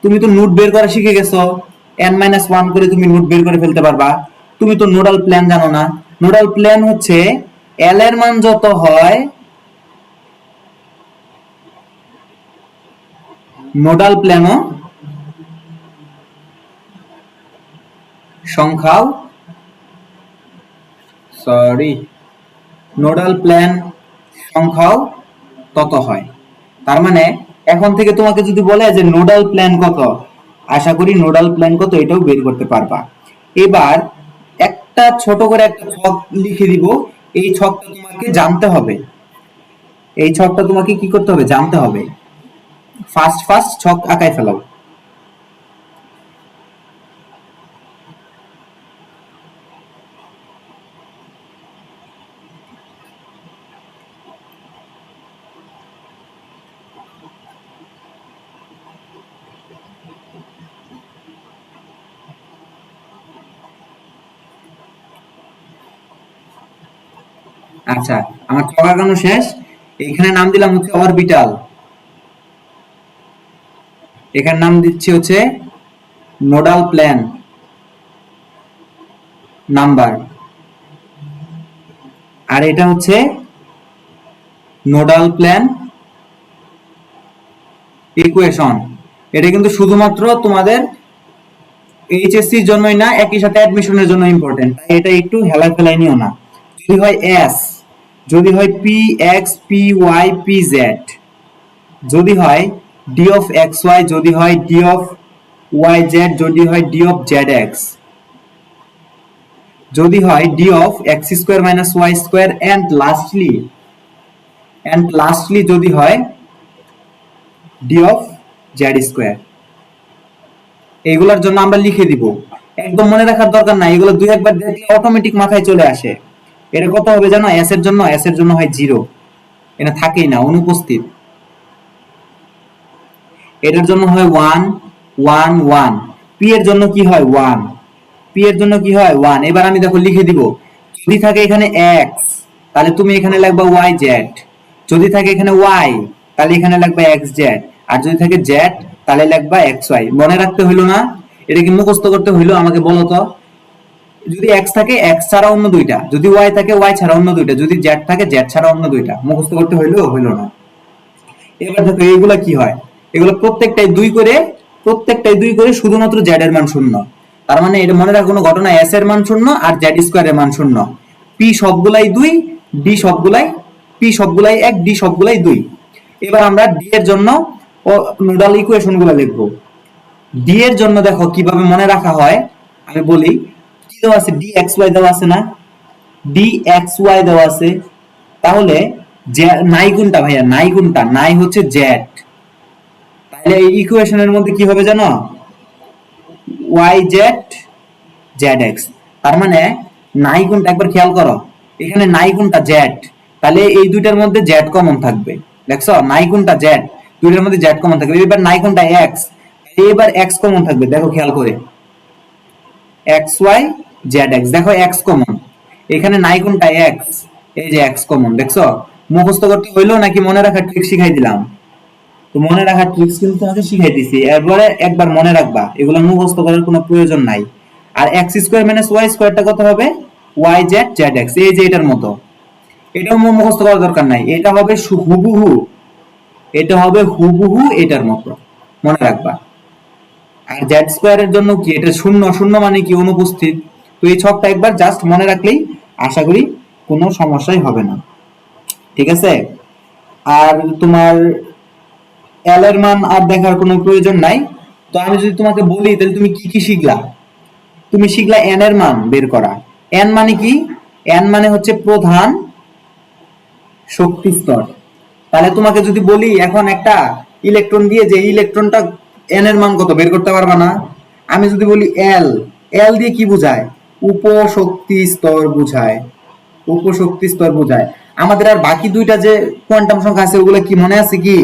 তুমি তো নোট বের করা শিখে গেছো, n-1 করে তুমি নোট বের করে ফেলতে পারবা। তুমি তো নোডাল প্ল্যান জানো না। নোডাল প্ল্যান হচ্ছে এল এর মান যত হয়, নোডাল প্ল্যানও সংখ্যাও, সরি, নোডাল প্ল্যান সংখ্যাও তত হয়। তার মানে এখন থেকে তোমাকে যদি বলে যে নোডাল প্ল্যান কত, আশা করি নোডাল প্ল্যান কত এটাও বের করতে পারবা। এবার একটা ছোট করে একটা ছক লিখে দিব, এই ছকটা তোমাকে জানতে হবে, এই ছকটা তোমাকে কি করতে হবে? জানতে হবে। ফার্স্ট ফার্স্ট ছক আঁকায় ফেলাও। আচ্ছা, আমার ছক আঁকানো শেষ। এখানে নাম দিলাম হচ্ছে অরবিটাল, এখানে নাম দিচ্ছি হচ্ছে নোডাল প্ল্যান নাম্বার, আর এটা হচ্ছে নোডাল প্ল্যান ইকুয়েশন। এটা কিন্তু শুধুমাত্র তোমাদের এইচএসসি এর জন্যই না, একই সাথে অ্যাডমিশনের জন্য ইম্পর্টেন্ট, তাই এটা একটু হেলা ফেলাই নিও না। যদি হয় এস, যদি হয় P X P Y P Z, যদি হয় ডি অফ এক্স ওয়াই, যদি হয় ডি অফ ওয়াই জেড, যদি হয় ডি অফ জেড এক্স, যদি হয় D of X square minus Y square, and lastly যদি হয় ডি অফ জেড স্কোয়ার। এইগুলোর জন্য আমরা লিখে দিব, একদম মনে রাখার দরকার নাই, এগুলো দুই একবার দেখলে অটোমেটিক মাথায় চলে আসে। এটা কত হবে জানো? এস এর জন্য, এস এর জন্য হয় 0, এটা থাকেই না, অনুপস্থিত। এটার জন্য হয় 1 1 1, পি এর জন্য কি হয় 1, পি এর জন্য কি হয় 1। এবার আমি দেখো লিখে দিব, যদি থাকে এখানে x তাহলে তুমি এখানে লিখবা yz, যদি থাকে এখানে y তাহলে এখানে লিখবা xz, আর যদি থাকে z তাহলে লিখবা xy। মনে রাখতে হইলো না? এটা কি মুখস্থ করতে হইলো? আমাকে বলো তো। যদি x থাকে x ছাড়া অন্য দুইটা, যদি y থাকে y ছাড়া অন্য দুইটা, যদি z থাকে z ছাড়া অন্য দুইটা। মুখস্থ করতে হইলো? হইলো না। এবার দেখো এইগুলা কি হয়, এগুলো প্রত্যেকটাই 2 করে, প্রত্যেকটাই 2 করে, শুধুমাত্র z এর মান শূন্য। তার মানে এটা মনে রাখার কোনো ঘটনা, s এর মান শূন্য আর z স্কয়ার এর মান শূন্য। p সবগুলাই 2, d সবগুলাই, p সবগুলাই 1, d সবগুলাই 2। এবার আমরা d এর জন্য নোডাল ইকুয়েশন গুলো লিখবো। d এর জন্য দেখো কিভাবে মনে রাখা হয় আমি বলি। কি দেওয়া আছে? dxy দেওয়া আছে না? dxy দেওয়া আছে। তাহলে নাই কোনটা ভাইয়া? নাই কোনটা? নাই হচ্ছে z। তাহলে এই ইকুয়েশনের মধ্যে কি হবে জানো? yz zx। তার মানে নাই কোনটা একবার খেয়াল করো, এখানে নাই কোনটা z, তাহলে এই দুইটার মধ্যে z কমন থাকবে। দেখছো নাই কোনটা z, দুইটার মধ্যে z কমন থাকবে। এবার নাই কোনটা x, এবার x কমন থাকবে। দেখো খেয়াল করে, xy zx, দেখো x কমন। এখানে নাই কোনটা x, এই যে x কমন। দেখছো মুখস্থ করতে হইলো নাকি মনে রাখার ট্রিক শিখাই দিলাম? তো মনে রাখার ট্রিক্স কিন্তু তোমাকে শিখাই দিছি, এরপরে একবার মনে রাখবা, এগুলো মুখস্থ করার কোনো প্রয়োজন নাই। আর x স্কয়ার মাইনাস y স্কয়ারটা কত হবে? yz zx, এই যে এটার মতো। এটাও মুখস্থ করার দরকার নাই, এটা হবে হুবহু, এটা হবে হুবহু এটার মতো, মনে রাখবা। আর z স্কয়ারের জন্য কি? এটা শূন্য, শূন্য মানে কি? অনুপস্থিত। তো এই ছকটা একবার জাস্ট মনে রাখলেই আশা করি কোনো সমস্যাই হবে না। ঠিক আছে? আর তোমার এল এর মান আর দেখার কোনো প্রয়োজন নাই। তো আমি যদি তোমাকে বলি তাহলে তুমি কি কি শিখলা? তুমি শিখলা এন এর মান বের করা। এন মানে কি? এন মানে হচ্ছে প্রধান শক্তি স্তর। তাহলে তোমাকে যদি বলি এখন একটা ইলেকট্রন দিয়ে যে ইলেকট্রনটা এন এর মান কত বের করতে পারবা না। আমি যদি বলি এল, এল দিয়ে কি বোঝায়? উপশক্তি স্তর বোঝায়, উপশক্তি স্তর বোঝায়। আমাদের আর বাকি দুইটা যে কোয়ান্টাম সংখ্যা আছে ওগুলো কি মনে আছে কি?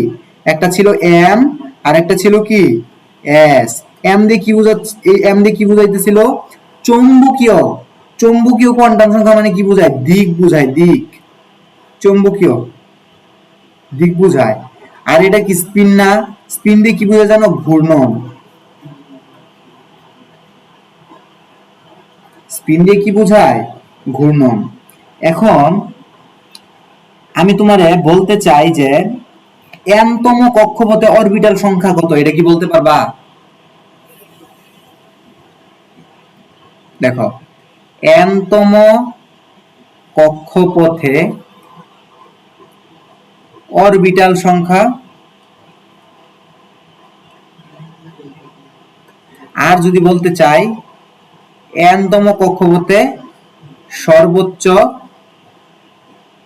একটা ছিল এম আর একটা ছিল কি এস। এম দিয়ে কি বোঝাচ্ছে? এই এম দিয়ে কি বোঝাইতেছিল? চৌম্বকীয়, চৌম্বকীয় কোয়ান্টাম সংখ্যা মানে কি বোঝায়? দিক বোঝায়, দিক, চৌম্বকীয় দিক বোঝায়। আর এটা কি স্পিন না? স্পিন দিয়ে কি বোঝায় জানো? ঘূর্ণন। স্পিন দিয়ে কি বোঝায়? ঘূর্ণন। এখন আমি তোমারে বলতে চাই যে এনতম কক্ষপথে অরবিটাল সংখ্যা কত? এটা কি বলতে পারবা? দেখো এনতম কক্ষপথে অরবিটাল সংখ্যা, আর যদি বলতে চাই এনতম কক্ষপথে সর্বোচ্চ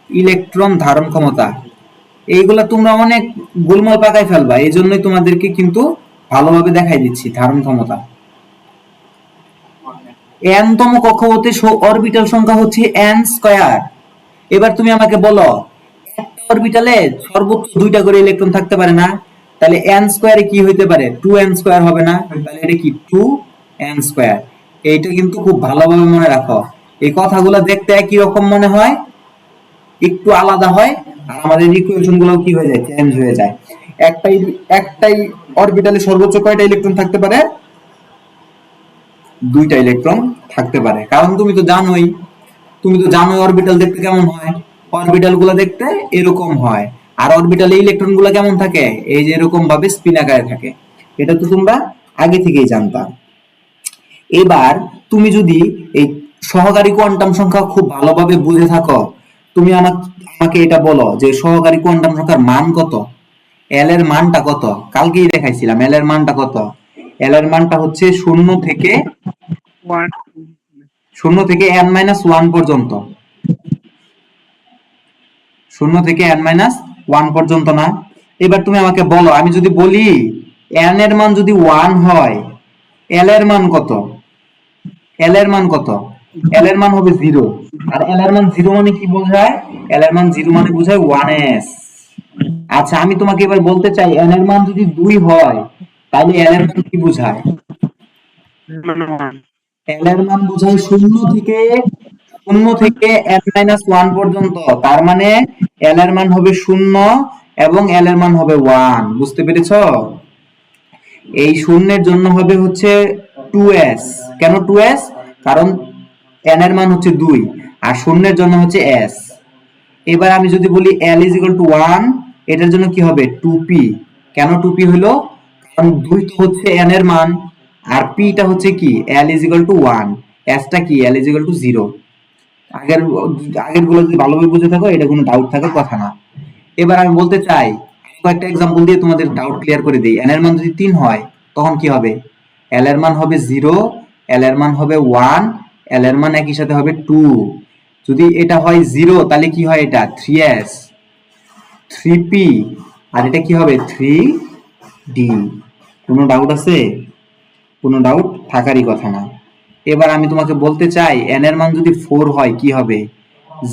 ইলেকট্রন ধারণ ক্ষমতা। এইগুলা তোমরা অনেক গোলমাল পাকায় ফেলবা, এই জন্যই তোমাদেরকে কিন্তু ভালোভাবে দেখাই দিচ্ছি ধারণ ক্ষমতা। এনতম কক্ষপথে অরবিটাল সংখ্যা হচ্ছে এন স্কয়ার। এবার তুমি আমাকে বলো একটা অরবিটালে সর্বোচ্চ 2টা করে ইলেকট্রন থাকতে পারে না? তাহলে এন স্কয়ারে কি হইতে পারে? 2n স্কয়ার হবে না? তাহলে এটা কি 2n স্কয়ার। এইটা কিন্তু খুব ভালোভাবে মনে রাখো। এই কথাগুলো দেখতে একই রকম মনে হয়, একটু আলাদা হয়, আর আমাদের ইকুয়েশন গুলো কি হয়ে যায়? চেঞ্জ হয়ে যায়। একটাই একটাই অরবিটালে সর্বোচ্চ কয়টা ইলেকট্রন থাকতে পারে? 2টা ইলেকট্রন থাকতে পারে। কারণ তুমি তো জানোই, তুমি তো জানোই অরবিটাল দেখতে কেমন হয়। অরবিটাল গুলো দেখতে এরকম হয়। আর অরবিটালে ইলেকট্রন গুলো কেমন থাকে? এই যে এরকম ভাবে স্পিন আকারে থাকে। এটা তো তোমরা আগে থেকেই জানতা। এবার তুমি যদি এই সহকারী কোয়ান্টাম সংখ্যা খুব ভালোভাবে বুঝে থাকো, তুমি আমাকে এটা বলো যে সহকারী কোয়ান্টাম সংখ্যার মান কত? এল এর মানটা কত? কালকেই দেখাইছিলাম এল এর মানটা কত। এল এর মানটা হচ্ছে 0 থেকে n মাইনাস 1 পর্যন্ত। 0 থেকে n মাইনাস 1 পর্যন্ত না? এবার তুমি আমাকে বলো, আমি যদি বলি n এর মান যদি 1 হয়, l এর মান কত? l এর মান কত? l এর মান হবে 0। আর l এর মান 0 মানে কি বোঝায়? l এর মান 0 মানে বোঝায় 1s। আচ্ছা, আমি তোমাকে এবার বলতে চাই n এর মান যদি 2 হয় তাহলে n এর মান কি বোঝায়? n এর মান বোঝায় শূন্য থেকে n-1 পর্যন্ত। তার মানে l এর মান হবে 0 এবং l এর মান হবে 1। বুঝতে পেরেছো? এই শূন্যের জন্য হবে হচ্ছে 2s। কেন 2s? কারণ n এর মান হচ্ছে 2 আর শূন্যের জন্য হচ্ছে s। এবার আমি যদি বলি l is equal to 1, এটার জন্য কি হবে 2p। কেন 2p হলো? কারণ 2 তো হচ্ছে n এর মান আর p টা হচ্ছে কি l is equal to 1, s টা কি l is equal to 0। আগের আগের গুলো যদি ভালোভাবে বুঝে থাকো এটা কোনো ডাউট থাকার কথা না। এবার আমি বলতে চাই কয়েকটা एग्जांपल দিয়ে তোমাদের ডাউট ক্লিয়ার করে দেই। n এর মান যদি 3 হয় তখন কি হবে? l এর মান হবে 0, l এর মান হবে 1, l এর মান একই সাথে হবে 2। যদি এটা হয় 0 তাহলে কি হয় এটা 3s, 3p আর এটা কি হবে 3d। কোনো ডাউট আছে? কোনো ডাউট থাকারই কথা না। এবার আমি তোমাকে বলতে চাই n এর মান যদি 4 হয় কি হবে?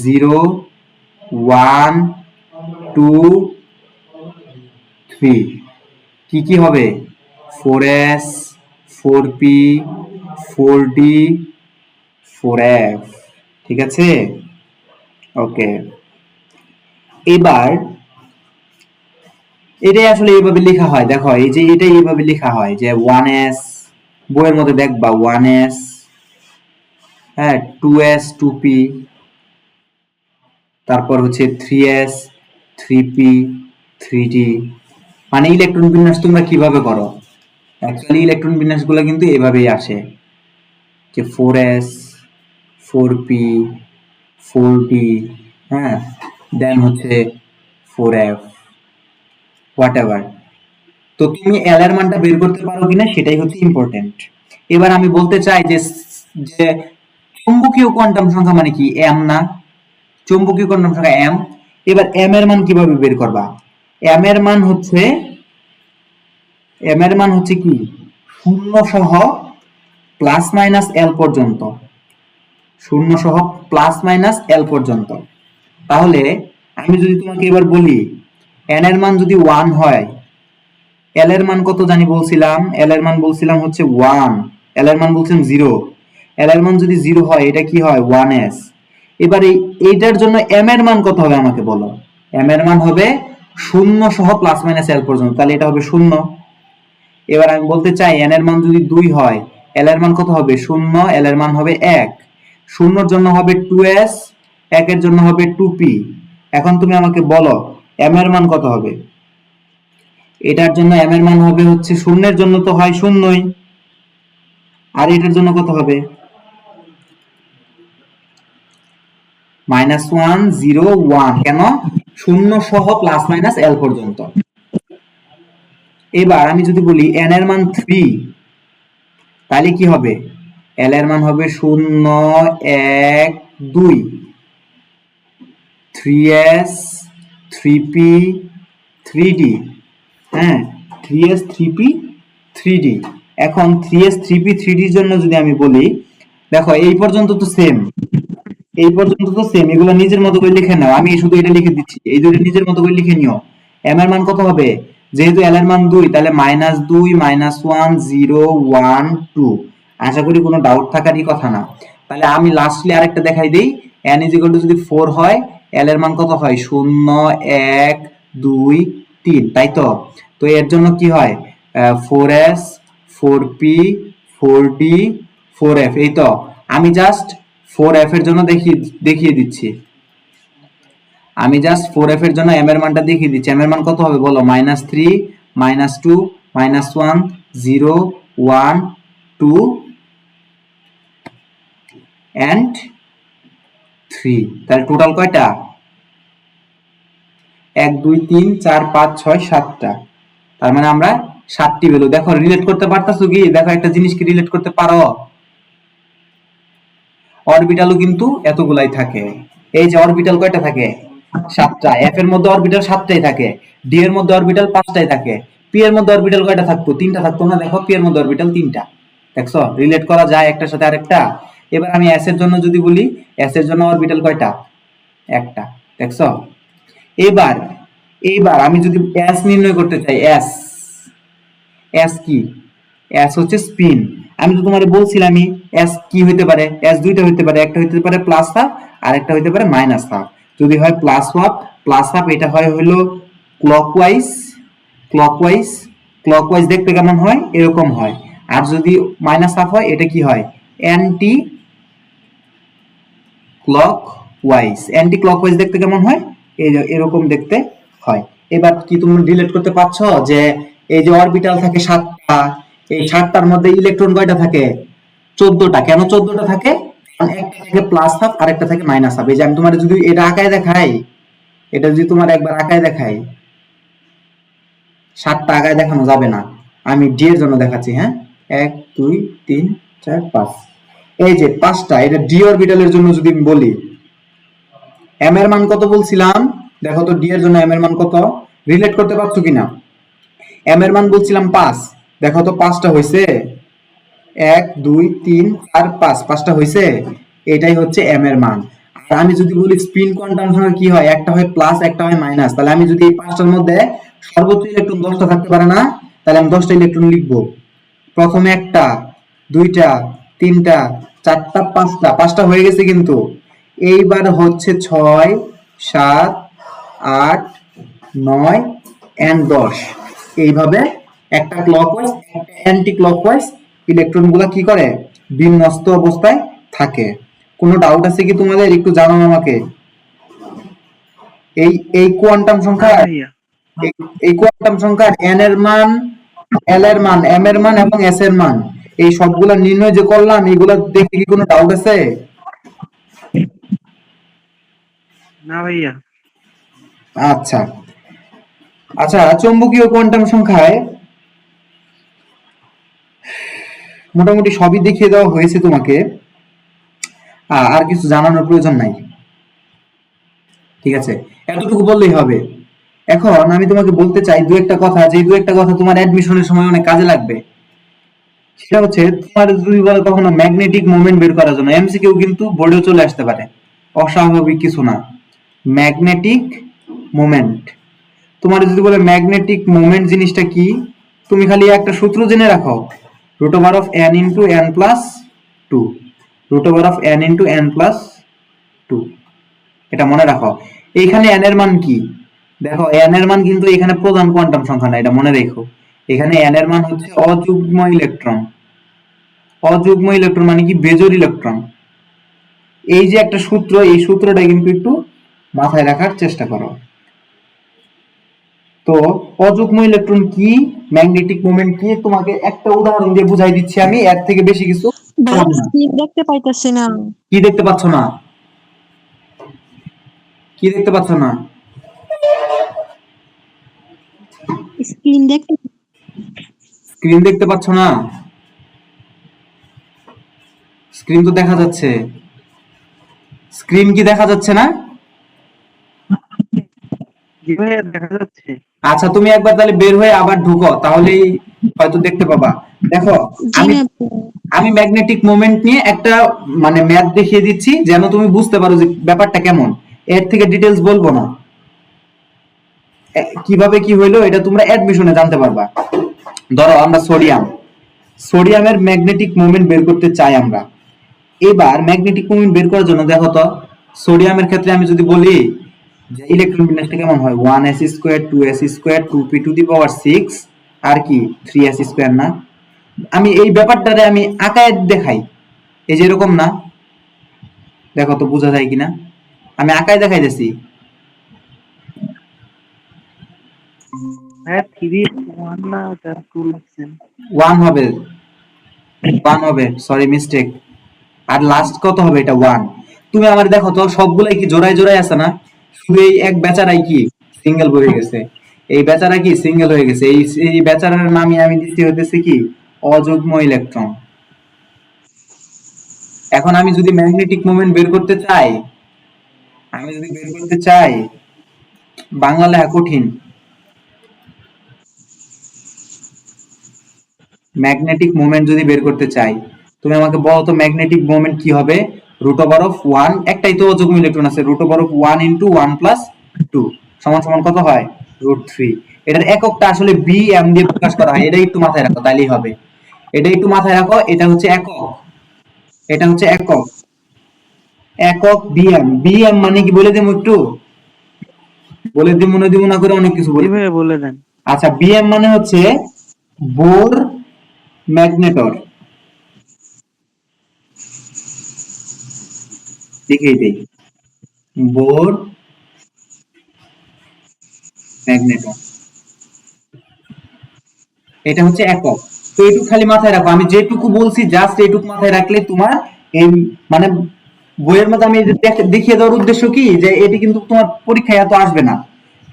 0, 1, 2, 3। কি কি হবে? 4s, 4p, 4d, 4f। ঠিক আছে? ওকে। এবার এটাই আসলে এইভাবে লেখা হয়। দেখো এই যে এটাই এইভাবে লেখা হয় যে 1s, বইয়ের মধ্যে দেখবা 1s, হ্যাঁ 2s, 2p, তারপর হচ্ছে 3s, 3p, 3d। মানে ইলেকট্রন বিন্যাস তোমরা কিভাবে করো? অ্যাকচুয়ালি ইলেকট্রন বিন্যাসগুলো কিন্তু এভাবেই আসে যে 4s, 4p, 4d, হ্যাঁ দেন হচ্ছে 4f, হোয়াট এভার। তো তুমি এল এর মানটা বের করতে পারো কিনা সেটাই হচ্ছে ইম্পর্টেন্ট। এবার আমি বলতে চাই যে যে চুম্বকীয় কোয়ান্টাম সংখ্যা মানে কি এম না? চুম্বকীয় কোয়ান্টাম সংখ্যা এম। এবার এম এর মান কিভাবে বের করবা? এম এর মান হচ্ছে কি শূন্য সহ প্লাস মাইনাস এল পর্যন্ত। শূন্য সহ প্লাস মাইনাস এল পর্যন্ত। তাহলে আমি যদি তোমাকে এবার বলি এন এর মান যদি 1 হয়, এল এর মান কত জানি বলছিলাম? এল এর মান বলছিলাম হচ্ছে 1, এল এর মান বলছিলাম 0। এল এর মান যদি 0 হয় এটা কি হয় 1s। এবার এইটার জন্য এম এর মান কত হবে আমাকে বলো? এম এর মান হবে 0 সহ প্লাস মাইনাস এল পর্যন্ত, তাহলে এটা হবে 0। এবার আমি বলতে চাই এন এর মান যদি 2 হয়, এল এর মান কত হবে 0, এল এর মান হবে 1, 0 এর জন্য হবে 2s, 1 এর জন্য হবে 2p। এখন তুমি আমাকে বলো এম এর মান কত হবে? এটার জন্য এম এর মান হবে হচ্ছে শূন্যের জন্য তো হয় শূন্যই, আর এটার জন্য কত হবে -1, 0, 1। কেন? শূন্য সহ প্লাস মাইনাস এল পর্যন্ত। এবার আমি যদি বলি এন এর মান 3, তাহলে কি হবে? এল এর মান হবে 0, 1, 2, 3s, 3p, 3d, হ্যাঁ 3s, 3p, 3d। এখন 3s, 3p, 3d এর জন্য যদি আমি বলি, দেখো এই পর্যন্ত তো সেম, এই পর্যন্ত তো সেম, এগুলো নিজের মতো করে লিখে নাও। আমি শুধু এটা লিখে দিচ্ছি, এই দুটো নিজের মতো করে লিখে নিও। এম এর মান কত হবে? যেহেতু এল এর মান 2 তাহলে -2, -1, 0, 1, 2। আশা করি কোনো ডাউট থাকারই কথা না। তাহলে আমি লাস্টলি আরেকটা দেখাই দেই। n ইজ ইকুয়াল টু যদি 4 হয়, এল এর মান কত হয় 0, 1, 2, 3, তাই তো? তো এর জন্য কি হয় 4s, 4p, 4d, 4f। এই তো আমি জাস্ট 4f এর জন্য দেখিয়ে দিচ্ছি। আমি জাস্ট 4f এর জন্য m এর মানটা দেখিয়ে দিচ্ছি। m এর মান কত হবে বলো? -3, -2, -1, 0, 1, 2 and 3। তাহলে টোটাল কয়টা? 1, 2, 3, 4, 5, 6, 7টা। তার মানে আমরা 7টি ভ্যালু। দেখো রিলেট করতে পারতাছো কি? দেখো একটা জিনিস কি রিলেট করতে পারো? অরবিটালও কিন্তু এতগুলাই থাকে। এই যে অরবিটাল কয়টা থাকে? 7টা। এফ এর মধ্যে অরবিটাল 7টাই থাকে, ডি এর মধ্যে অরবিটাল 5টাই থাকে, পি এর মধ্যে অরবিটাল কয়টা থাকতো? 3টা থাকতো না? দেখো পি এর মধ্যে অরবিটাল 3টা। দেখছো রিলেট করা যায় একটার সাথে আরেকটা। এবার আমি এস এর জন্য যদি বলি, এস এর জন্য অরবিটাল কয়টা? একটা। দেখছো? এবার এইবার আমি যদি এস নির্ণয় করতে চাই, এস এস কি, এস হচ্ছে স্পিন। আমি তো তোমারে বলছিলামই এস কি হইতে পারে, এস দুইটা হইতে পারে, একটা হইতে পারে প্লাস হাফ আর একটা হইতে পারে মাইনাস হাফ। যদি হয় প্লাস হাফ এটা হয় হলো ক্লকওয়াইজ, ক্লকওয়াইজ ক্লকওয়াইজ দেখতে কেমন হয়, এরকম হয়। আর যদি মাইনাস হাফ হয় এটা কি হয়, অ্যান্টি ক্লকওয়াইজ। অ্যান্টি ক্লকওয়াইজ দেখতে কেমন হয়, এই যে এরকম দেখতে হয়। এবার কি তুমি রিলেট করতে পারছো যে এই যে অরবিটাল থাকে 7টা, এই 7টার মধ্যে ইলেকট্রন কয়টা থাকে, 14টা। কেন 14টা থাকে, কারণ একটা থাকে প্লাস হাফ আর একটা থাকে মাইনাস হাফ। এই যে আমি তোমার যদি এটা আঁকায় দেখাই, এটা যদি তোমার একবার আঁকায় দেখাই, 7টা আঁকায় দেখানো যাবে না, আমি ডি এর জন্য দেখাচ্ছি। হ্যাঁ, 1 2 3 4 5, এই যে 5টা, এটা ডি অরবিটালের জন্য যদি আমি বলি এম এর মান কত বলছিলাম, দেখো তো ডি এর জন্য এম এর মান কত, রিলেট করতে পারছো কিনা। এম এর মান বলছিলাম 5, দেখো তো 5টা হইছে, 1 2 3 4 5, 5টা হইছে, এটাই হচ্ছে এম এর মান। আর আমি যদি বলি স্পিন কোয়ান্টাম সংখ্যা কি হয়, একটা হয় প্লাস একটা হয় মাইনাস, তাহলে আমি যদি এই 5টার মধ্যে সর্বোচ্চ ইলেকট্রন 10টা থাকতে পারে না, তাহলে আমি 10টা ইলেকট্রন লিখবো। প্রথমে একটা, দুইটা, তিনটা, চারটা, 5টা হয়ে গেছে কিন্তু। এইবার হচ্ছে 6 7 8 9 এন্ড 10, এইভাবে একটা ক্লকওয়াইজ একটা অ্যান্টি ক্লকওয়াইজ ইলেকট্রন গুলা কি করে, বিন্যস্ত অবস্থায় থাকে। কোনো ডাউট আছে কি তোমাদের, একটু জানাও আমাকে। এই এই কোয়ান্টাম সংখ্যা, ভাইয়া। এই কোয়ান্টাম সংখ্যার এন এর মান, এল এর মান, এম এর মান এবং এস এর মান, এই সবগুলা নির্ণয় যে করলাম, এগুলা দেখে কি কোনো ডাউট আছে? না ভাইয়া। আচ্ছা আচ্ছা, চৌম্বকীয় কোয়ান্টাম সংখ্যায় মোটামুটি সবই দেখিয়ে দেওয়া হয়েছে তোমাকে, আর কিছু জানানোর প্রয়োজন নাই। ঠিক আছে, এতটুকু বললেই হবে। এখন আমি তোমাকে বলতে চাই দু একটা কথা, যে দু একটা কথা তোমার অ্যাডমিশনের সময় অনেক কাজে লাগবে। সেটা হচ্ছে, তোমার যদি বলে কখনো ম্যাগনেটিক মোমেন্ট বের করার জন্য, এমসিকিউ কিন্তু বোর্ডেও চলে আসতে পারে, অস্বাভাবিক কিছু না। ম্যাগনেটিক মোমেন্ট, তোমার যদি বলে ম্যাগনেটিক মোমেন্ট জিনিসটা কি, তুমি খালি একটা সূত্র জেনে রাখো, root over of N into N plus two, root over of N into N plus two, এটা মনে রাখো। এইখানে এন এর মান কি, দেখো এন এর মান কিন্তু এখানে প্রধান কোয়ান্টাম সংখ্যা না, এটা মনে রেখো। এখানে এন এর মান হচ্ছে অযুগ্ম ইলেকট্রন। অযুগ্ম ইলেকট্রন মানে কি, বেজোড় ইলেকট্রন। এই যে একটা সূত্র, এই সূত্রটা কিন্তু একটু মাথায় রাখার চেষ্টা করো। তো অযুগ্ম ইলেকট্রন কি, ম্যাগনেটিক মোমেন্ট কি, তোমাকে একটা উদাহরণ দিয়ে বুঝাই দিচ্ছি আমি, এর থেকে বেশি কিছু ভাইয়া বলবো না। স্ক্রিন দেখতে পাইতেছি না। কি দেখতে পাচ্ছ না, কি দেখতে পাচ্ছ না? স্ক্রিন দেখতে স্ক্রিন দেখতে পাচ্ছ না? স্ক্রিন তো দেখা যাচ্ছে, স্ক্রিন কি দেখা যাচ্ছে না? জি ভাইয়া, দেখা যাচ্ছে। আচ্ছা, তুমি একবার তাহলে বের হয়ে আবার ঢুকো, তাহলেই হয়তো দেখতে পাবা। দেখো, জি আমি না। আমি ম্যাগনেটিক মোমেন্ট নিয়ে একটা মানে ম্যাথ দেখিয়ে দিচ্ছি, যেন তুমি বুঝতে পারো যে ব্যাপারটা কেমন। এর থেকে ডিটেলস বলবো না, কিভাবে কি হইলো এটা তোমরা অ্যাডমিশনে জানতে পারবা। ধরো আমরা সোডিয়ামের ম্যাগনেটিক মোমেন্ট বের করতে চাই আমরা। এবার ম্যাগনেটিক মোমেন্ট বের করার জন্য দেখো তো, সোডিয়ামের ক্ষেত্রে আমি যদি বলি যে ইলেকট্রন বিন্যাসটা কেমন হয়, 1s² 2s² 2p⁶ আর কি 3s², না? আমি এই ব্যাপারটারে আমি আঁকায় দেখাই, এই যে এরকম না, দেখো তো বোঝা যায় কিনা, আমি আঁকায় দেখাইতেছি। হ্যাঁ, 3 1 না, ওটা 2 লিখছেন। 1 হবে, 1 হবে, সরি মিস্টেক। আর লাস্ট কত হবে, এটা 1। তুমি আমার দেখো তো সবগুলাই কি জোড়ায় জোড়ায় আছে না, শুধু এই এক বেচারাই কি সিঙ্গেল হয়ে গেছে, এই বেচারা কি সিঙ্গেল হয়ে গেছে, এই এই বেচারার নামই আমি দিচ্ছি হতেছে কি, অযুগ্ম ইলেকট্রন। এখন আমি যদি ম্যাগনেটিক মোমেন্ট বের করতে চাই, আমি যদি বের করতে চাই, বাংলা লেখা কঠিন, ম্যাগনেটিক মোমেন্ট যদি বের করতে চাই, তুমি আমাকে বলো তো ম্যাগনেটিক মোমেন্ট কি হবে, রুট ওভার অফ 1, একটাই তো অযুগ্ম ইলেকট্রন আছে, √1 * 1 + 2 সমান সমান কত হয়, √3। এটার এককটা আসলে bm দিয়ে প্রকাশ করা হয়, এটা একটু মাথায় রাখো তাইলেই হবে। এটা একটু মাথায় রাখো, এটা হচ্ছে একক, এটা হচ্ছে একক, একক bm। bm মানে কি বলে দেবো একটু, বলে দিব মনে দিব না করে অনেক কিছু জি বলে দিই। ভাইয়া বলে দেন। আচ্ছা, bm মানে হচ্ছে বোর ম্যাগনেটর, দেখিয়ে দেই, বোর ম্যাগনেটর, এটা হচ্ছে একক। তো এইটুকু খালি মাথায় রাখো, আমি যেটুকু বলছি জাস্ট এইটুকু মাথায় রাখলে তোমার এই মানে বইয়ের মধ্যে আমি এই যে দেখিয়ে দেওয়ার উদ্দেশ্য কি, যে এটি কিন্তু তোমার পরীক্ষায় এত আসবে না,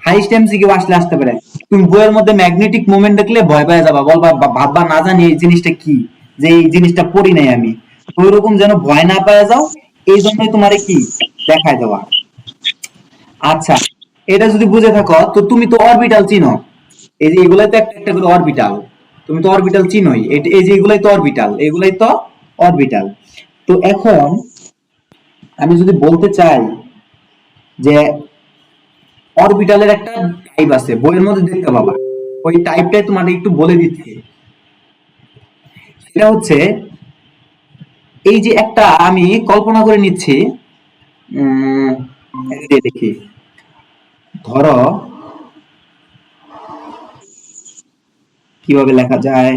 হাইস্ট এমসিকিউ আসলে আসতে পারে। তুমি বইয়ের মধ্যে ম্যাগনেটিক মোমেন্ট দেখলে ভয় পেয়ে যাবা, বলবা ভাববা না জানি এই জিনিসটা কি, যে এই জিনিসটা পড়ি নাই আমি। তো ওইরকম যেন ভয় না পেয়ে যাও, এই জন্যই তোমার কি দেখায় দেওয়া। আচ্ছা, এটা যদি বুঝে থাকো তো তুমি তো অরবিটাল চিনো, এই যে এগুলাই তো একটা একটা করে অরবিটাল, তুমি তো অরবিটাল চিনোই, এই যে এগুলাই তো অরবিটাল, এগুলাই তো অরবিটাল। তো এখন আমি যদি বলতে চাই যে অরবিটালের একটা টাইপ আছে, বইয়ের মধ্যে দেখতে পাবা, ওই টাইপটাই তোমাকে একটু বলে দিচ্ছি। সেটা হচ্ছে এই যে একটা আমি কল্পনা করে নিচ্ছি, উম এই যে দেখি, ধরো কিভাবে লেখা যায়,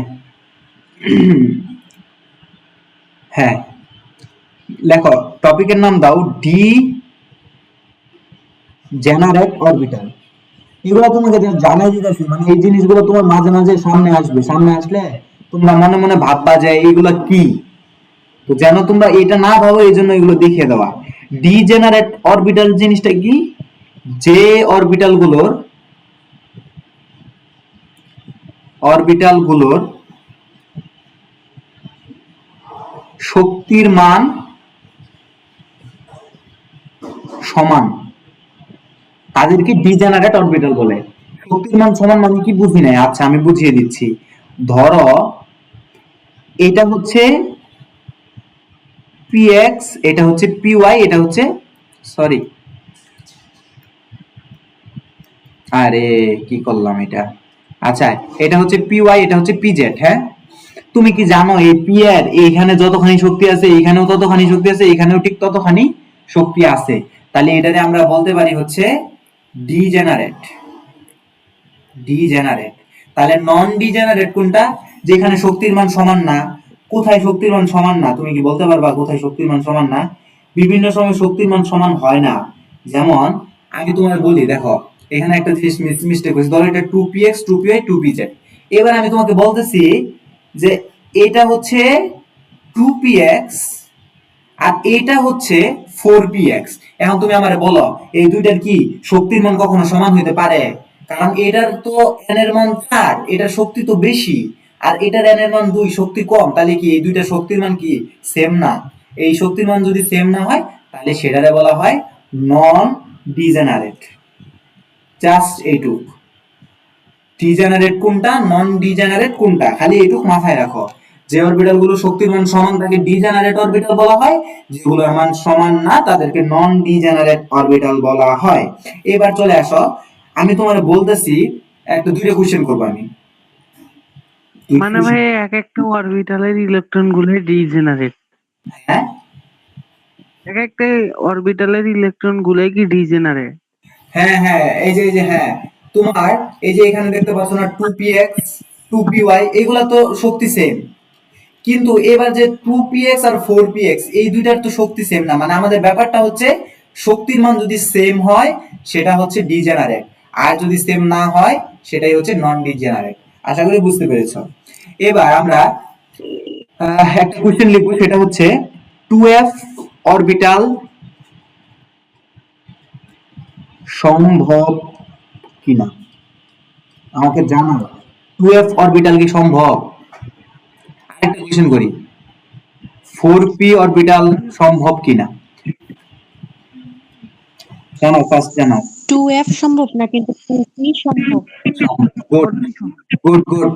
হ্যাঁ লেখো, টপিকের নাম দাও ডি জেনারেট অরবিটাল। এগুলো তোমাকে জানাই দিতেছি, মানে এই জিনিসগুলো তোমার মাঝে মাঝে সামনে আসবে, সামনে আসলে তোমরা মনে মনে ভাববা যে এইগুলো কি, তো যেন তোমরা এটা না ভাবো এই জন্য এগুলো দেখিয়ে দেওয়া। ডিজেনারেট অরবিটাল জিনিসটা কি, যে অরবিটাল গুলোর অরবিটাল গুলোর শক্তির মান সমান, তাদেরকে ডিজেনারেট অরবিটাল বলে। শক্তির মান সমান মানে কি বুঝি নাই, আচ্ছা আমি বুঝিয়ে দিচ্ছি। ধরো এটা হচ্ছে পিএক্স, এটা হচ্ছে পিওয়াই, এটা হচ্ছে, সরি আরে কি করলাম এটা, আচ্ছা এটা হচ্ছে পিওয়াই, এটা হচ্ছে পিজেড। হ্যাঁ, তুমি কি জানো এই পি এর এইখানে যতখানি শক্তি আছে এইখানেও ততখানি শক্তি আছে, এইখানেও ঠিক ততখানি শক্তি আছে, তাহলে এটারে আমরা বলতে পারি হচ্ছে ডিজেনারেট। ডিজেনারেট, তাহলে নন ডিজেনারেট কোনটা, যেখানে শক্তির মান সমান না। কোথায় শক্তির মান সমান না, তুমি কি বলতে পারবা কোথায় শক্তির মান সমান না? বিভিন্ন সময় শক্তির মান সমান হয় না, যেমন আমি তোমার বলি দেখো, এখানে একটা জিনিস মিস্টেক হয়েছে, ধরো এটা 2px 2py 2pz। এবার আমি তোমাকে বলতেছি যে এটা হচ্ছে 2px আর এটা হচ্ছে 4px। এখন তুমি আমারে বলো এই দুইটার কি শক্তির মান কখনো সমান হইতে পারে? কারণ এটার তো n এর মান 4, এটার শক্তি তো বেশি, আর এটার n এর মান 2, শক্তি কম, তাহলে কি এই দুইটা শক্তির মান কি সেম না? এই শক্তির মান যদি সেম না হয় তাহলে সেটারে বলা হয় নন ডিজেনারেট। জাস্ট এইটুক, ডিজেনারেট কোনটা নন ডিজেনারেট কোনটা খালি এইটুক মাথায় রাখো। যে অরবিটাল গুলো শক্তির মান সমান তাকে ডিজেনারেট অরবিটাল বলা হয়, যেগুলোর মান সমান না তাদেরকে নন ডিজেনারেট অরবিটাল বলা হয়। এবার চলে আসো, আমি তোমার বলতেছি একটা দুইটা কোশ্চেন করবো আমি, দুইটা মানে question। ভাই এক একটা অরবিটালের ইলেকট্রন গুলো ডিজেনারেট, হ্যাঁ এক একটা অরবিটালের ইলেকট্রন গুলো কি ডিজেনারেট? হ্যাঁ হ্যাঁ, এই যে হ্যাঁ, তোমার এই যে এখানে দেখতে পাচ্ছ না 2px 2py, এগুলা তো শক্তি সেম, কিন্তু এবার যে 2px আর 4px এই দুইটার তো শক্তি সেম না, মানে আমাদের ব্যাপারটা হচ্ছে শক্তির মান যদি সেম হয় সেটা হচ্ছে ডিজেনারেট, আর যদি সেম না হয় সেটাই হচ্ছে নন ডিজেনারেট। আশা করি বুঝতে পেরেছো। এবার আমরা একটা কোশ্চেন লিখবো, সেটা হচ্ছে 2f অরবিটাল সম্ভব কিনা, আমাকে জানাও 2f অরবিটাল কি সম্ভব। আরেকটা কোশ্চেন করি, 4p অরবিটাল সম্ভব কিনা, জানাও ফার্স্ট জানাও। 2f সম্ভব না, কিন্তু 2p সম্ভব। গুড গুড গুড,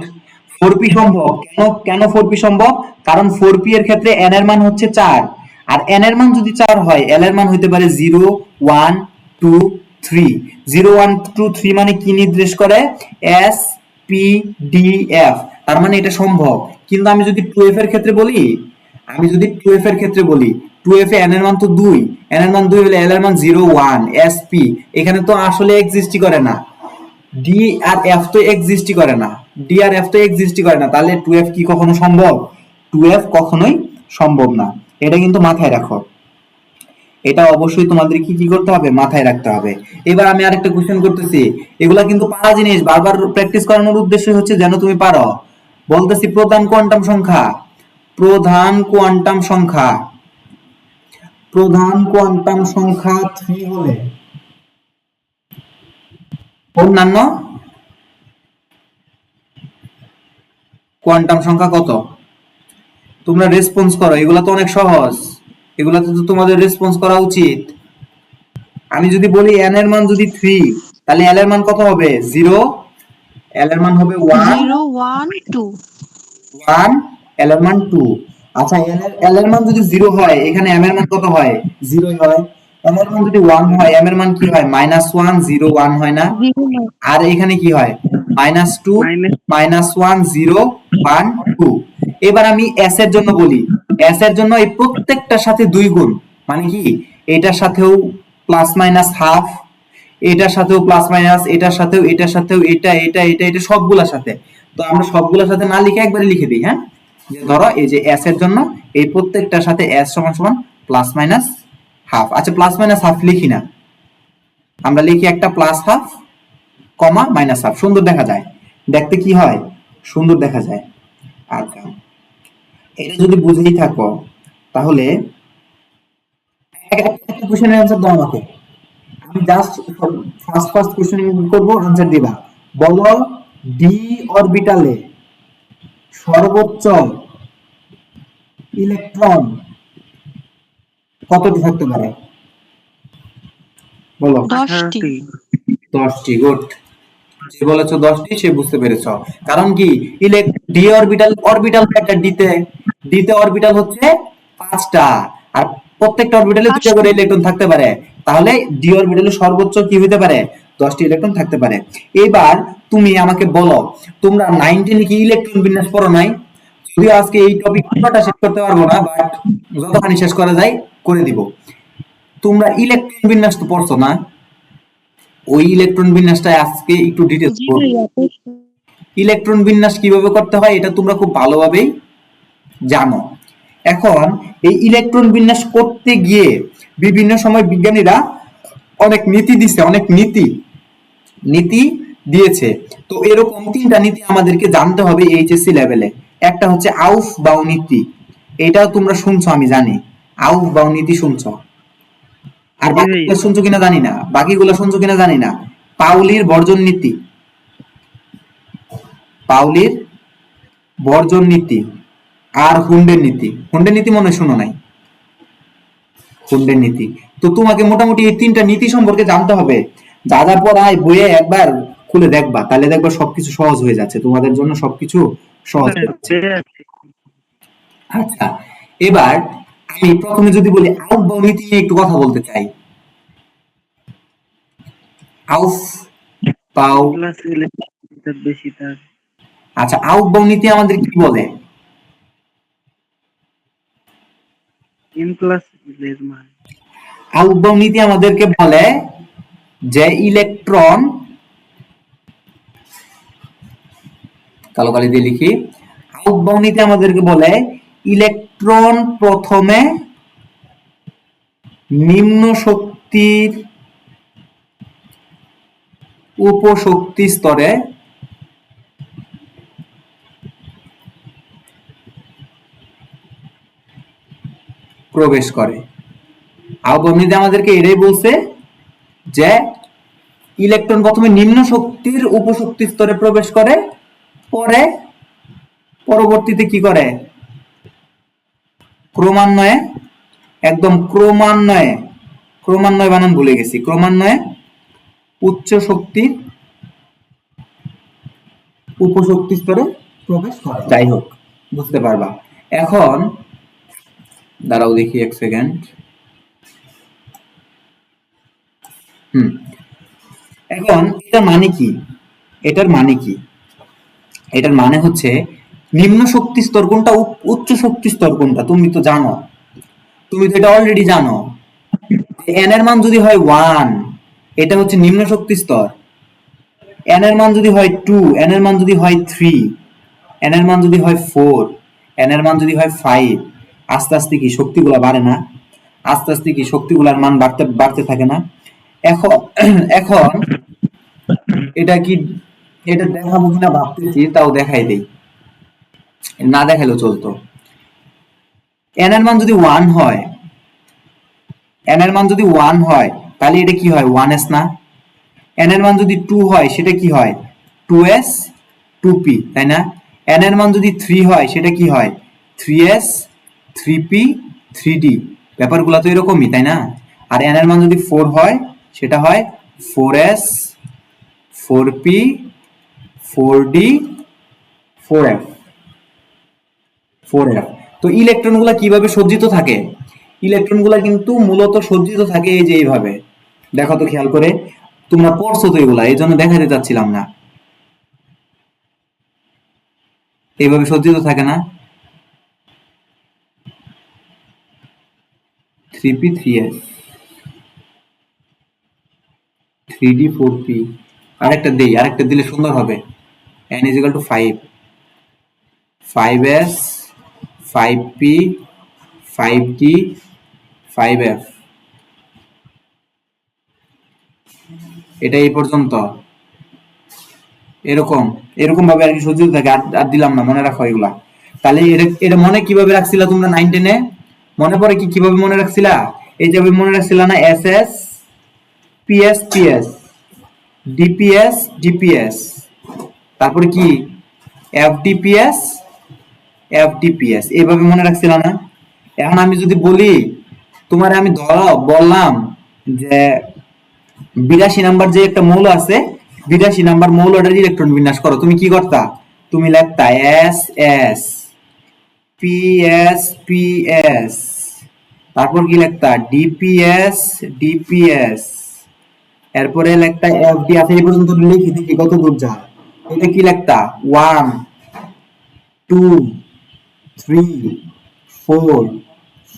4p সম্ভব। কেন কেন 4p সম্ভব? কারণ 4p এর ক্ষেত্রে n এর মান হচ্ছে 4, আর n এর মান যদি 4 হয় l এর মান হতে পারে 0 1 2 3, 0 1 2 3 মানে কি নির্দেশ করে? S P D F. তার মানে এটা সম্ভব। কিন্তু আমি যদি 2f এর ক্ষেত্রে বলি, 2f এ n এর মান তো 2, n এর মান 2 হলে l এর মান 0 1 sp, এখানে তো আসলে এক্সিস্টই করে না। ডি আর এফ তো এক্সিস্টই করে না, তাহলে 2f কি কখনো সম্ভব? 2f কখনোই সম্ভব না। এটা কিন্তু মাথায় রাখো, এটা অবশ্যই তোমাদের কি কি করতে হবে? মাথায় রাখতে হবে। এবার আমি আরেকটা কোশ্চেন করতেছি, এগুলা কিন্তু পারা জিনিস, বারবার প্র্যাকটিস করানোর উদ্দেশ্য হচ্ছে যেন তুমি পারো। বলতেছি প্রধান কোয়ান্টাম সংখ্যা, প্রধান কোয়ান্টাম সংখ্যা 3 হলে অন্যান্য কোয়ান্টাম সংখ্যা কত? তোমরা রেসপন্স করো, এগুলা তো অনেক সহজ, এগুলাতে তো তোমাদের রেসপন্স করা উচিত। আমি যদি বলি n এর মান যদি 3, তাহলে l এর মান কত হবে? 0, l এর মান হবে 1, 0 1 2 1, l এর মান 2। আচ্ছা, l এর মান যদি 0 হয়, এখানে m এর মান কত হয়? 0 হয়। m এর মান যদি 1 হয়, m এর মান কি হয়? -1 0 1 হয় না? 0 আর এখানে কি হয়? -2 মাইনাস -1 0 1 2। এবার আমি s এর জন্য বলি, s এর জন্য এই প্রত্যেকটার সাথে 2 গুণ, মানে কি এটার সাথেও প্লাস মাইনাস হাফ, এটার সাথেও প্লাস মাইনাস, এটার সাথেও এটা সবগুলোর সাথে। তো আমরা সবগুলোর সাথে না লিখে একবারে লিখে দিই, হ্যাঁ? যে ধরো এই যে s এর জন্য এই প্রত্যেকটার সাথে s সমান সমান প্লাস মাইনাস হাফ। আচ্ছা, প্লাস মাইনাস হাফ লিখি না, আমরা লিখি একটা প্লাস হাফ কমা মাইনাস হাফ, সুন্দর দেখা যায়, দেখতে কি হয়? সুন্দর দেখা যায়। আচ্ছা, এটা যদি বুঝেই থাকো, তাহলে একটা কোশ্চেনের অ্যান্সার দাও আমাকে। আমি জাস্ট ফার্স্ট কোশ্চেন করব, অ্যান্সার দিবা। বলো ডি অরবিটালে সর্বোচ্চ ইলেকট্রন কতটি থাকতে পারে? বলো। 10টি 10টি। গুড। যে বলেছো 10টি সে বুঝতে পেরেছো। কারণ কি, ডি অরবিটাল একটা ডিতে অরবিটাল হচ্ছে 5টা, আর প্রত্যেকটা অরবিটালে 2টা করে 5টি ইলেকট্রন থাকতে পারে। তাহলে ডি অরবিটালে সর্বোচ্চ কি হতে পারে? 10টি ইলেকট্রন থাকতে পারে। এবার তুমি আমাকে বলো, তোমরা 19 কি ইলেকট্রন বিন্যাস পড়ো নাই? যদিও আজকে এই টপিক পুরোটা শেষ করতে পারবো না, বাট যতখানি শেষ করা যায় করে দিব। তোমরা ইলেকট্রন বিন্যাস তো পড়ছো না? ওই ইলেকট্রন বিন্যাসটা আজকে একটু ডিটেইলস জি করব। ভাইয়া ইলেকট্রন বিন্যাস কিভাবে করতে হয় এটা তোমরা খুব ভালোভাবেই জানো। এখন এই ইলেকট্রন বিন্যাস করতে গিয়ে বিভিন্ন সময় বিজ্ঞানীরা অনেক নীতি দিছে, অনেক নীতি দিয়েছে। তো এরকম 3টা নীতি আমাদেরকে জানতে হবে এইচএসসি লেভেলে। একটা হচ্ছে আউফ বাউ নীতি, এটাও তোমরা শুনছো আমি জানি, আউফ বাউ নীতি শুনছো। আর জি ভাইয়া বাকিগুলো শুনছো কিনা জানি না, পাউলির বর্জন নীতি, পাউলির বর্জন নীতি, আর হুন্ডের নীতি মনে হয় শোনো নাই, হুন্ডের নীতি। তো তোমাকে মোটামুটি এই 3টা নীতি সম্পর্কে জানতে হবে। যা যা পড়ায় বইয়ে একবার খুলে দেখবা, তাহলে দেখবা সবকিছু সহজ হয়ে যাচ্ছে, তোমাদের জন্য সবকিছু সহজ হয়ে যাচ্ছে। আচ্ছা, এবার আমি প্রথমে যদি বলি আউফ বাউ নীতি নিয়ে একটু কথা বলতে চাই। আউফ বাউ, প্লাস ইলেকট্রন বেশি তার আচ্ছা আউফ বাউ নীতি আমাদের কি বলে? n প্লাস এর মান আউফ বাউ নীতি আমাদেরকে বলে যে ইলেকট্রন, কালো কালি দিয়ে লিখি, আউফ বাউ নীতি আমাদেরকে বলে ইলেকট্রন প্রথমে নিম্ন শক্তির উপশক্তি স্তরে প্রবেশ করে। আউফ বাউ নীতি আমাদেরকে এটাই বলছে যে ইলেকট্রন প্রথমে নিম্ন শক্তির উপশক্তি স্তরে প্রবেশ করে, পরে পরবর্তীতে কি করে? ক্রমান্বয়ে, একদম ক্রমান্বয়ে বানান ভুলে গেছি, ক্রমান্বয়ে উচ্চ শক্তির উপশক্তি স্তরে প্রবেশ করে। যাই হোক, বুঝতে পারবা। এখন দাঁড়াও দেখি 1 সেকেন্ড। হুম, এখন এটার মানে কি? এটার মানে কি? এটার মানে হচ্ছে নিম্ন শক্তি স্তর কোনটা, উচ্চ শক্তি স্তর কোনটা, তুমি তো জানো, তুমি তো এটা অলরেডি জানো। এন এর মান যদি হয় 1, এটা হচ্ছে নিম্ন শক্তি স্তর। এন এর মান যদি হয় 2, এন এর মান যদি হয় 3, এন এর মান যদি হয় 4, এন এর মান যদি হয় 5, আস্তে আস্তে কি শক্তিগুলা বাড়ে না? আস্তে আস্তে কি শক্তিগুলার মান বাড়তে বাড়তে থাকে না? এখন এখন এটা কি, এটা দেখাবো কিনা ভাবতেছি, তাও দেখাই দেই, না দেখাইলেও চলতো। এন এর মান যদি 1 হয়, এন এর মান যদি 1 হয়, তাহলে এটা কি হয়, 1s না? এন এর মান যদি 2 হয়, সেটা কি হয়, 2s 2p, তাই না? এন এর মান যদি 3 হয়, সেটা কি হয়, 3s 3p 3d। ব্যাপারগুলো তো এরকমই, তাই না? আর এন এর মান যদি 4 হয়, সেটা হয় 4s 4p 4d 4f 4f। তো ইলেকট্রনগুলো কিভাবে সজ্জিত থাকে? ইলেকট্রনগুলো কিন্তু মূলত সজ্জিত থাকে এই যে এইভাবে। দেখো তো খেয়াল করে, তোমরা পড়ছো তো এগুলা, এই জন্য দেখাতে চাচ্ছিলাম না। এইভাবে সজ্জিত থাকে না, 3p 3s 3d 4p। আরেকটা দেই, আরেকটা দিলে সুন্দর হবে। n is equal to 5, 5s 5p 5d 5f। এটা এই পর্যন্ত এরকম এরকম ভাবে আর কি সজ্জিত থাকে। আর দিলাম না, মনে রাখো এগুলা। তাহলে এটা এটা মনে কিভাবে রাখছিলা তোমরা 9-10-এ? মনে পড়ে কি কিভাবে মনে রাখছিলা? এই যে মনে রাখছিলা না, S S PS PS DPS DPS, তারপরে কি এফডিপিএস এফডিপিএস, এইভাবে মনে রাখছিলা না? এখন আমি যদি বলি তোমার, আমি ধরো বললাম যে 82 নাম্বার যে একটা মৌল আছে, 82 নাম্বার মৌলটার ইলেকট্রন বিন্যাস করো, তুমি কি করতা? তুমি লিখতা এস এস পিএস পিএস, তারপর কি লিখতা ডিপিএস ডিপিএস, এরপরে লিখতা এফডি। আছে এই পর্যন্ত লিখি, দেখি কত দূর যায়। এটা কি লিখতা 1 2 3 4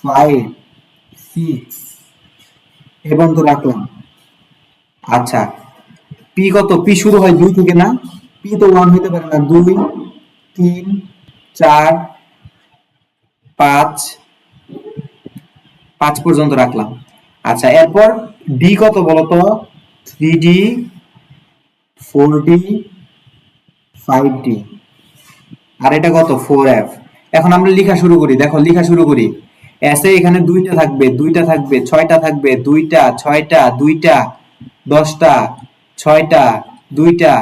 5 6, এই পর্যন্ত রাখলাম। আচ্ছা, পি কত? পি শুরু হয় 2 থেকে না? পি তো 1 হতে পারে না, 2 3 4 5 5 পর্যন্ত রাখলাম। আচ্ছা, এরপর ডি কত বলতো? 3d 4d 5d, আর এটা কত? 4f। এখন আমরা লেখা শুরু করি, দেখো লেখা শুরু করি। এসে এখানে দুইটা থাকবে, দুইটা থাকবে, ছয়টা থাকবে, দুইটা ছয়টা দুইটা 10টা, ছয়টা দুইটা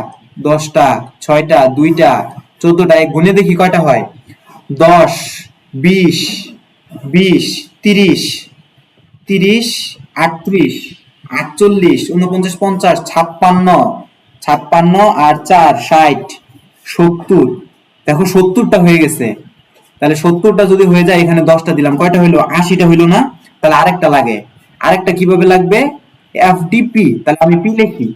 10টা, ছয়টা দুইটা 14টা। গুনে দেখি কয়টা হয়, 10 20 20 30 30 38 48 49 50 56 56 আর 4 60 70। দেখো 70টা হয়ে গেছে। তাহলে 70টা যদি হয়ে যায়, এখানে 10টা দিলাম, কয়টা হইলো? 80টা হইলো না? তাহলে আরেকটা লাগে। আরেকটা কিভাবে লাগবে? এফডিপি। তাহলে আমি পি লিখি,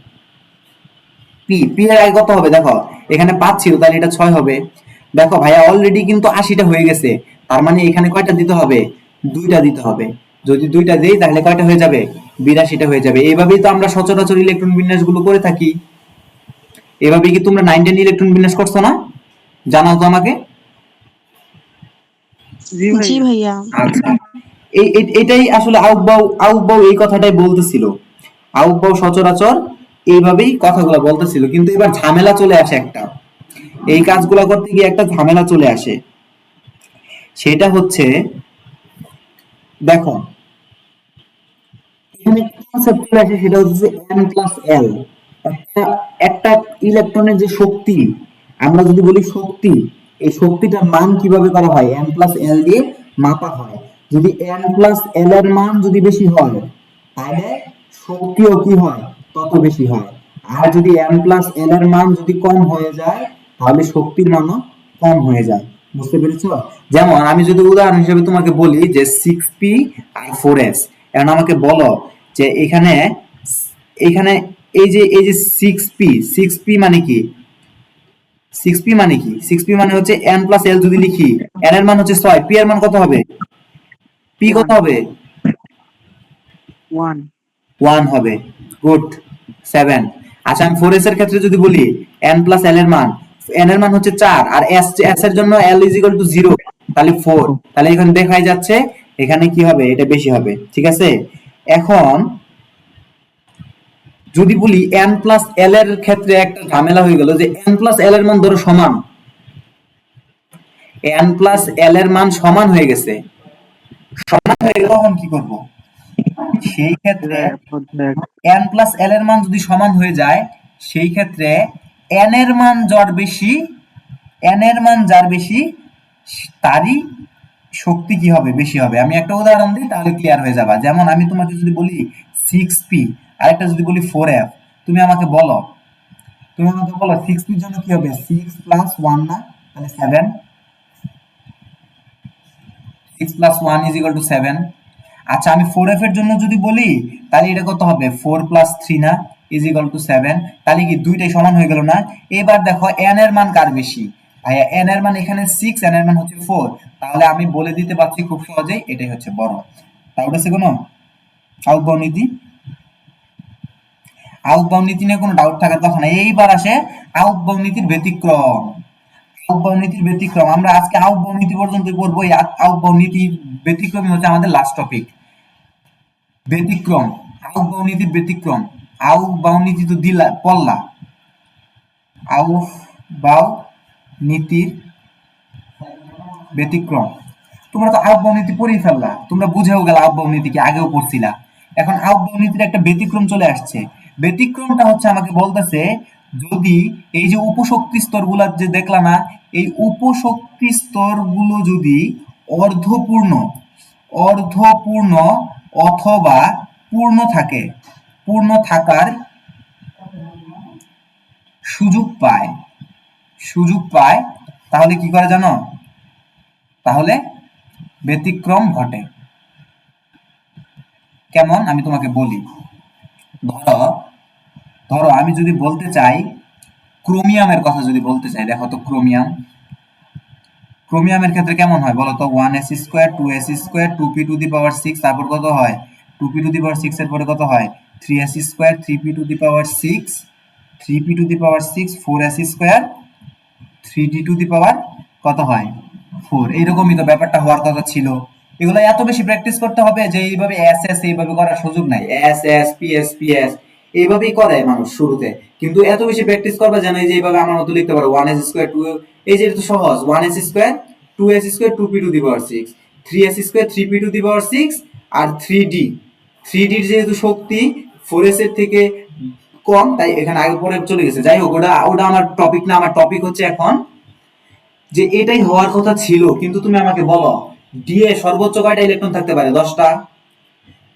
পি পি এর আগে কত হবে দেখো, এখানে 5 ছিল, তাহলে এটা 6 হবে। দেখো ভাইয়া অলরেডি কিন্তু 80টা হয়ে গেছে, তার মানে এখানে কয়টা দিতে হবে? দুইটা দিতে হবে। যদি দুইটা দেই, তাহলে কয়টা হয়ে যাবে? 82টা হয়ে যাবে। এইভাবেই তো আমরা সচরাচর ইলেকট্রন বিন্যাস গুলো করে থাকি। এভাবেই কি তোমরা 9-10 ইলেকট্রন বিন্যাস করছো না? জানাও তো আমাকে। জি জি ভাইয়া। ভাইয়া। আচ্ছা, এটাই আসলে আউকবাউ আউকবাউ এই কথাটাই বলতেছিল। আউকবাউ সচরাচর এইভাবেই কথাগুলো বলতেছিল, কিন্তু এবার ঝামেলা চলে আসে একটা। এই কাজগুলো করতে গিয়ে একটা ঝামেলা চলে আসে। সেটা হচ্ছে, দেখো এখানে কনসেপ্ট চলে আসে, সেটা হচ্ছে এন প্লাস এল। একটা একটা ইলেকট্রনের যে শক্তি, আমরা যদি বলি শক্তি, এই শক্তিটার মান কিভাবে করা হয়? এন প্লাস এল দিয়ে মাপা হয়। যদি এন প্লাস এল এর মান যদি বেশি হয়, তাহলে শক্তিও কি হয়? তত বেশি হয়। আর যদি এন প্লাস এল এর মান যদি কম হয়ে যায়, তাহলে শক্তির মানও কম হয়ে যায়। বুঝতে পেরেছো? যেমন আমি যদি উদাহরণ হিসেবে তোমাকে বলি যে 6p আর 4s, এখন আমাকে বলো যে এখানে এখানে এই যে 6p, 6p মানে কি? 6p মানে কি? 6p মানে হচ্ছে n প্লাস l যদি লিখি, n এর মান হচ্ছে 6, p এর মান কত হবে? p কত 1 হবে? 1 1 হবে। গুড। 7। আচ্ছা আমি 4s এর ক্ষেত্রে যদি বলি n প্লাস l এর মান, n এর মান হচ্ছে 4 আর s এর জন্য l ইজ ইকুয়াল টু 0, তাহলে 4। তাহলে এখানে দেখাই যাচ্ছে এখানে কি হবে, এটা বেশি হবে। ঠিক আছে, এখন যদি বলি n প্লাস l এর ক্ষেত্রে একটা ঝামেলা হয়ে গেল যে n প্লাস l এর মান ধরো সমান, n প্লাস l এর মান সমান হয়ে গেছে, সমান হয়ে গেলে তখন কি করব? সেই ক্ষেত্রে অর্ধেক n প্লাস l এর মান যদি সমান হয়ে যায়, সেই ক্ষেত্রে n এর মান যার বেশি, n এর মান যার বেশি তারই শক্তি কি হবে? বেশি হবে। আমি একটা উদাহরণ দিই তাহলে ক্লিয়ার হয়ে যাবে। যেমন আমি তোমাকে যদি বলি 6p, আরেকটা যদি বলি 4f, তুমি আমাকে বলো, 6p এর জন্য কি হবে? 6 প্লাস 1 না, তাহলে 7। 6 প্লাস 1 ইজ ইকুয়াল টু 7। আচ্ছা আমি 4f এর জন্য যদি বলি তাহলে এটা কত হবে? 4 প্লাস 3 না, ইজ ইকুয়াল টু 7। তাহলে কি দুইটাই সমান হয়ে গেল না? এবার দেখো n এর মান কার বেশি? ভাইয়া n এর মান এখানে 6, n এর মান হচ্ছে 4, তাহলে আমি বলে দিতে পারছি খুব সহজেই এটাই হচ্ছে বড়। তাহলে আছে কোনো আউটবাউন্ড নীতি? আউটবাউন্ড নীতি নিয়ে কোনো ডাউট থাকার কথা না। এইবার আসে আউটবাউন্ড নীতির ব্যতিক্রম। আউটবাউন্ড নীতির ব্যতিক্রম আমরা আজকে আউটবাউন্ড নীতি পর্যন্ত পড়বো। এই আউটবাউন্ড নীতির ব্যতিক্রমই হচ্ছে আমাদের লাস্ট টপিক। ব্যতিক্রম, আউটবাউন্ড নীতির ব্যতিক্রম। আউটবাউন্ড নীতি তো দিলা পড়লা, আউটবাউন্ড নীতির ব্যতিক্রম। তোমরা তো আউটবাউন্ড নীতি পড়েই ফেললা, তোমরা বুঝেও গেলা আউটবাউন্ড নীতি কি, আগেও পড়ছিলা। এখন আউটবাউন্ড নীতির একটা ব্যতিক্রম চলে আসছে। ব্যতিক্রমটা হচ্ছে আমাকে বলতেছে যদি এই যে উপশক্তি স্তরগুলা যে দেখলা না, এই উপশক্তি স্তরগুলো যদি অর্ধপূর্ণ, অর্ধপূর্ণ অথবা পূর্ণ থাকে, পূর্ণ থাকার সুযোগ পায়, সুযোগ পায়, তাহলে কি করে জানো? তাহলে ব্যতিক্রম ঘটে। কেমন আমি তোমাকে বলি। ধরো ধরো আমি যদি বলতে চাই ক্রোমিয়ামের কথা, যদি বলতে চাই, দেখো তো ক্রোমিয়াম, ক্রোমিয়ামের ক্ষেত্রে কেমন হয় বলো তো? 1s square 2s square 2p to the power 6, তারপর কত হয়? 2p টু দি পাওয়ার 6 এর পরে কত হয়? 3s square 3p to the power 6, 3p to the power 6, 4s square 3d to the power কত হয়? 4। এইরকমই তো ব্যাপারটা হওয়ার কথা ছিল। এগুলো এত বেশি প্র্যাকটিস করতে হবে যে এইভাবে এস এস এইভাবে করার সুযোগ নাই। এস এস পিএস পিএস এইভাবেই করে মানুষ শুরুতে, কিন্তু এত বেশি প্র্যাকটিস করবে যেন এই যে এইভাবে আমার মতো লিখতে পারো 1s স্কোয়ার 2, এই যে এটা তো সহজ, 1s square 2s square 2p to the power 6, 3s square 3p to the power 6 আর 3d, 3d এর যেহেতু শক্তি 4s এর থেকে কম, তাই এখানে আগে পরে চলে গেছে। যাই হোক, ওটা ওটা আমার টপিক না। আমার টপিক হচ্ছে এখন যে এটাই হওয়ার কথা ছিল, কিন্তু তুমি আমাকে বলো ডি এ সর্বোচ্চ কয়টা ইলেকট্রন থাকতে পারে? 10টা।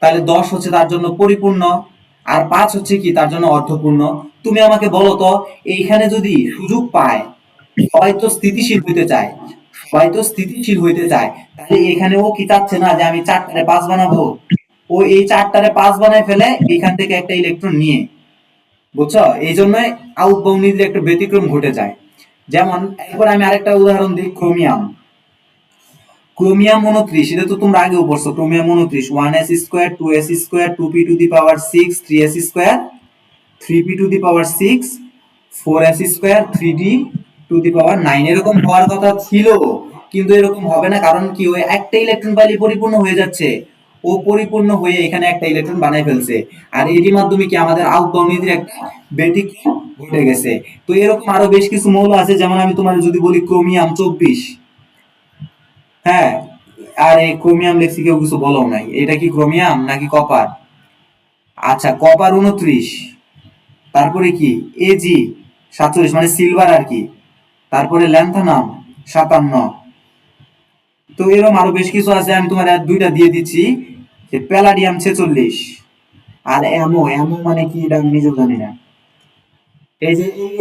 তাহলে 10 হচ্ছে তার জন্য পরিপূর্ণ, আর 5 হচ্ছে কি তার জন্য অর্ধপূর্ণ। তুমি আমাকে বলো তো এইখানে যদি সুযোগ পায়, সবাই তো স্থিতিশীল হইতে চায়, সবাই তো স্থিতিশীল হইতে চায়, তাহলে এখানে ও কি চাচ্ছে না যে আমি 4টারে 5 বানাবো? ও এই 4টারে 5 বানায় ফেলে এখান থেকে একটা ইলেকট্রন নিয়ে, বুঝছো? এই জন্য আউটবাউন্ড নীতির একটা ব্যতিক্রম ঘটে যায়। যেমন এরপর আমি আরেকটা উদাহরণ দিই, ক্রোমিয়াম। ক্রোমিয়াম 29, এটা তো তোমরা আগেও পড়ছো। Chromium 29, 1s square 2s square 2p to the power 6, 3s square 3p to the power 6, 4s square 3d to the power 9। এরকম হওয়ার কথা ছিল, কিন্তু এরকম হবে না। কারণ কি, ওই একটা ইলেকট্রন পাইলে পরিপূর্ণ হয়ে যাচ্ছে, ও পরিপূর্ণ হয়ে এখানে একটা ইলেকট্রন বানাই ফেলছে। আর এরই মাধ্যমে কি আমাদের আউটবাউন্ড নীতির একটা ব্যতিক্রম ঘটে গেছে। তো এরকম আরো বেশ কিছু মৌল আছে, যেমন আমি তোমার যদি বলি ক্রোমিয়াম 24, হ্যাঁ, আর এই ক্রোমিয়াম লেক্সি কেউ কিছু বলো নাই, এটা কি ক্রোমিয়াম নাকি কপার? আচ্ছা কপার 29, তারপরে কি এজি 47 মানে সিলভার আর কি, তারপরে ল্যান্থানাম 57। তো এরকম আরো বেশ কিছু আছে, আমি তোমার দুইটা দিয়ে দিচ্ছি, যে প্যালাডিয়াম 46, আর অ্যামো, অ্যামো মানে কি এটা আমি নিজেও জানি না। এই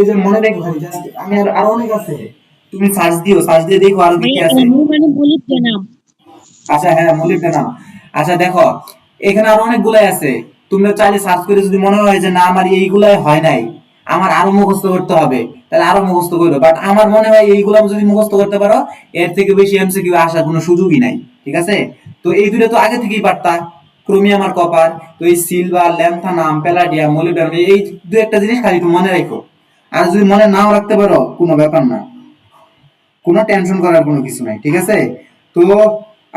যে মনে রেখো খালি, জাস্ট আমি আরো অনেক আছে, তুমি সার্চ দিও, সার্চ দিয়ে দেখো আরো কি কি ভাইয়া আছে। এমন মানে molybdenum। আচ্ছা হ্যাঁ, মলিবডেনাম। আচ্ছা দেখো এখানে আরো অনেকগুলাই আছে, তোমরা চাইলে সার্চ করে যদি মনে হয় যে না আমার এইগুলাই হয় নাই, আমার আরো মুখস্থ করতে হবে, তাহলে আরো মুখস্থ করো। বাট আমার মনে হয় এইগুলো যদি মুখস্থ করতে পারো, এর থেকে বেশি এমসিকিউ আসার কোনো সুযোগই নাই। ঠিক আছে, তো এই দুটো তো আগে থেকেই পারতা, ক্রোমিয়াম আর কপার। তো এই সিলভার, ল্যান্থানাম, প্যালাডিয়াম, মলিবডেনাম, এই দু একটা জিনিস খালি একটু মনে রাখো। আর যদি মনে নাও রাখতে পারো কোনো ব্যাপার না, কোনো টেনশন করার কোনো কিছু নাই। ঠিক আছে, তো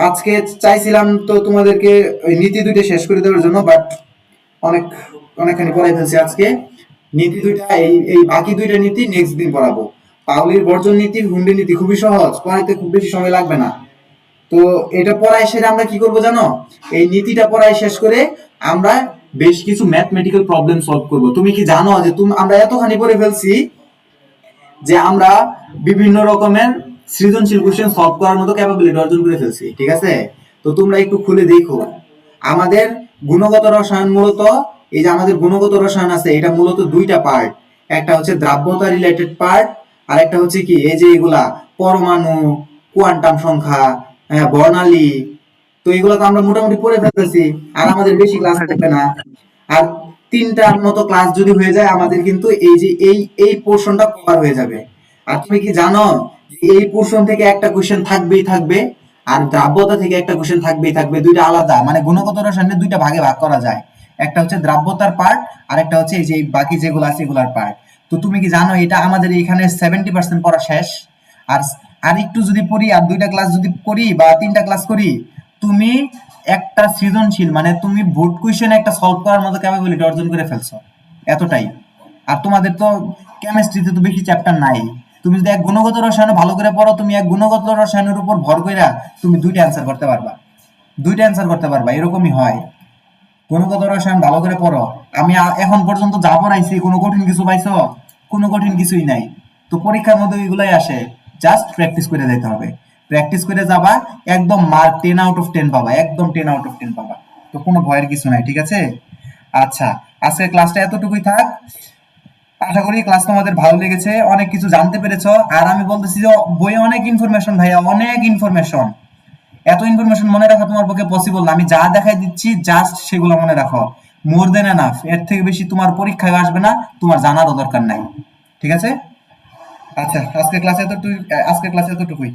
আজকে চাইছিলাম তো তোমাদেরকে ওই নীতি দুইটা শেষ করে দেওয়ার জন্য, বাট অনেক অনেকখানি পড়াই ফেলছি আজকে। নীতি দুইটা এই এই বাকি দুইটা নীতি নেক্সট দিন পড়াবো। পাউলির বর্জন নীতি, হুন্ডি নীতি খুবই সহজ, পড়াইতে খুব বেশি সময় লাগবে না। তো এটা পড়াই সেরে আমরা কি করব জানো, এই নীতিটা পড়াই শেষ করে আমরা বেশ কিছু ম্যাথমেটিক্যাল প্রবলেম সলভ করব। তুমি কি জানো যে আমরা এতখানি পড়ে ফেলছি যে আমরা বিভিন্ন রকমের সৃজনশীল কোশ্চেন সলভ করার মতো ক্যাপাবিলিটি অর্জন করে ফেলছি। ঠিক আছে, তো তোমরা একটু খুলে দেখো। আমাদের গুণগত রসায়ন মূলত, এই যে আমাদের গুণগত রসায়ন আছে, এটা মূলত দুইটা পার্ট। একটা হচ্ছে দ্রাব্যতা রিলেটেড পার্ট, আর একটা হচ্ছে কি এই যে এগুলা পরমাণু, কোয়ান্টাম সংখ্যা, বর্ণালী। তো এগুলো তো আমরা মোটামুটি পড়ে ফেলতেছি, আর আমাদের বেশি ক্লাস থাকবে না। আর তিনটার মতো ক্লাস যদি হয়ে যায় আমাদের কিন্তু এই যে এই পোর্শনটা কভার হয়ে যাবে। আর তুমি কি জানো এই পোর্শন থেকে একটা কোশ্চেন থাকবেই থাকবে, আর দ্রাব্যতা থেকে একটা কোশ্চেন থাকবেই থাকবে। দুইটা আলাদা, মানে গুণগত রসায়নে দুইটা ভাগে ভাগ করা যায়। একটা হচ্ছে দ্রাব্যতার পার্ট, আর একটা হচ্ছে এই যে বাকি যেগুলো আছে এগুলার পার্ট। তো তুমি কি জানো এটা আমাদের এখানে 70% পড়া শেষ। আর আর একটু যদি পড়ি, আর দুইটা ক্লাস যদি করি বা তিনটা ক্লাস করি, তুমি একটা সৃজনশীল, মানে তুমি বোর্ড কোশ্চেন একটা সলভ করার মতো ক্যাপাবিলিটি অর্জন করে ফেলছো, এতটাই। আর তোমাদের তো কেমিস্ট্রিতে তো বেশি চ্যাপ্টার নাই। তুমি যদি এক গুণগত রসায়ন ভালো করে পড়ো, তুমি এক গুণগত রসায়নের উপর ভর কইরা তুমি দুইটা অ্যান্সার করতে পারবা, দুইটা অ্যান্সার করতে পারবা, এরকমই হয়। গুণগত রসায়ন ভালো করে পড়ো। আমি এখন পর্যন্ত যা পড়াইছি কোনো কঠিন কিছু পাইছো? কোনো কঠিন কিছুই নাই। তো পরীক্ষার মধ্যে এগুলাই আসে, জাস্ট প্র্যাকটিস করে যেতে হবে। প্র্যাকটিস করে যাবা, একদম মার্ক 10/10 পাবা, একদম 10/10 পাবা। তো কোনো ভয়ের কিছু নাই। ঠিক আছে, আচ্ছা, আজকের ক্লাসটা এতটুকুই থাক। আশা করি ক্লাস তোমাদের ভালো লেগেছে, অনেক কিছু জানতে পেরেছো। আর আমি বলতেছি যে বইয়ে অনেক ইনফরমেশন ভাইয়া, অনেক ইনফরমেশন। এত ইনফরমেশন মনে রাখা তোমার পক্ষে পসিবল না। আমি যা দেখাই দিচ্ছি জাস্ট সেগুলো মনে রাখো, মোর দেন এনাফ। এর থেকে বেশি তোমার পরীক্ষায় আসবে না, তোমার জানারও দরকার নাই। ঠিক আছে, আচ্ছা, আজকের ক্লাসে এতটুকুই।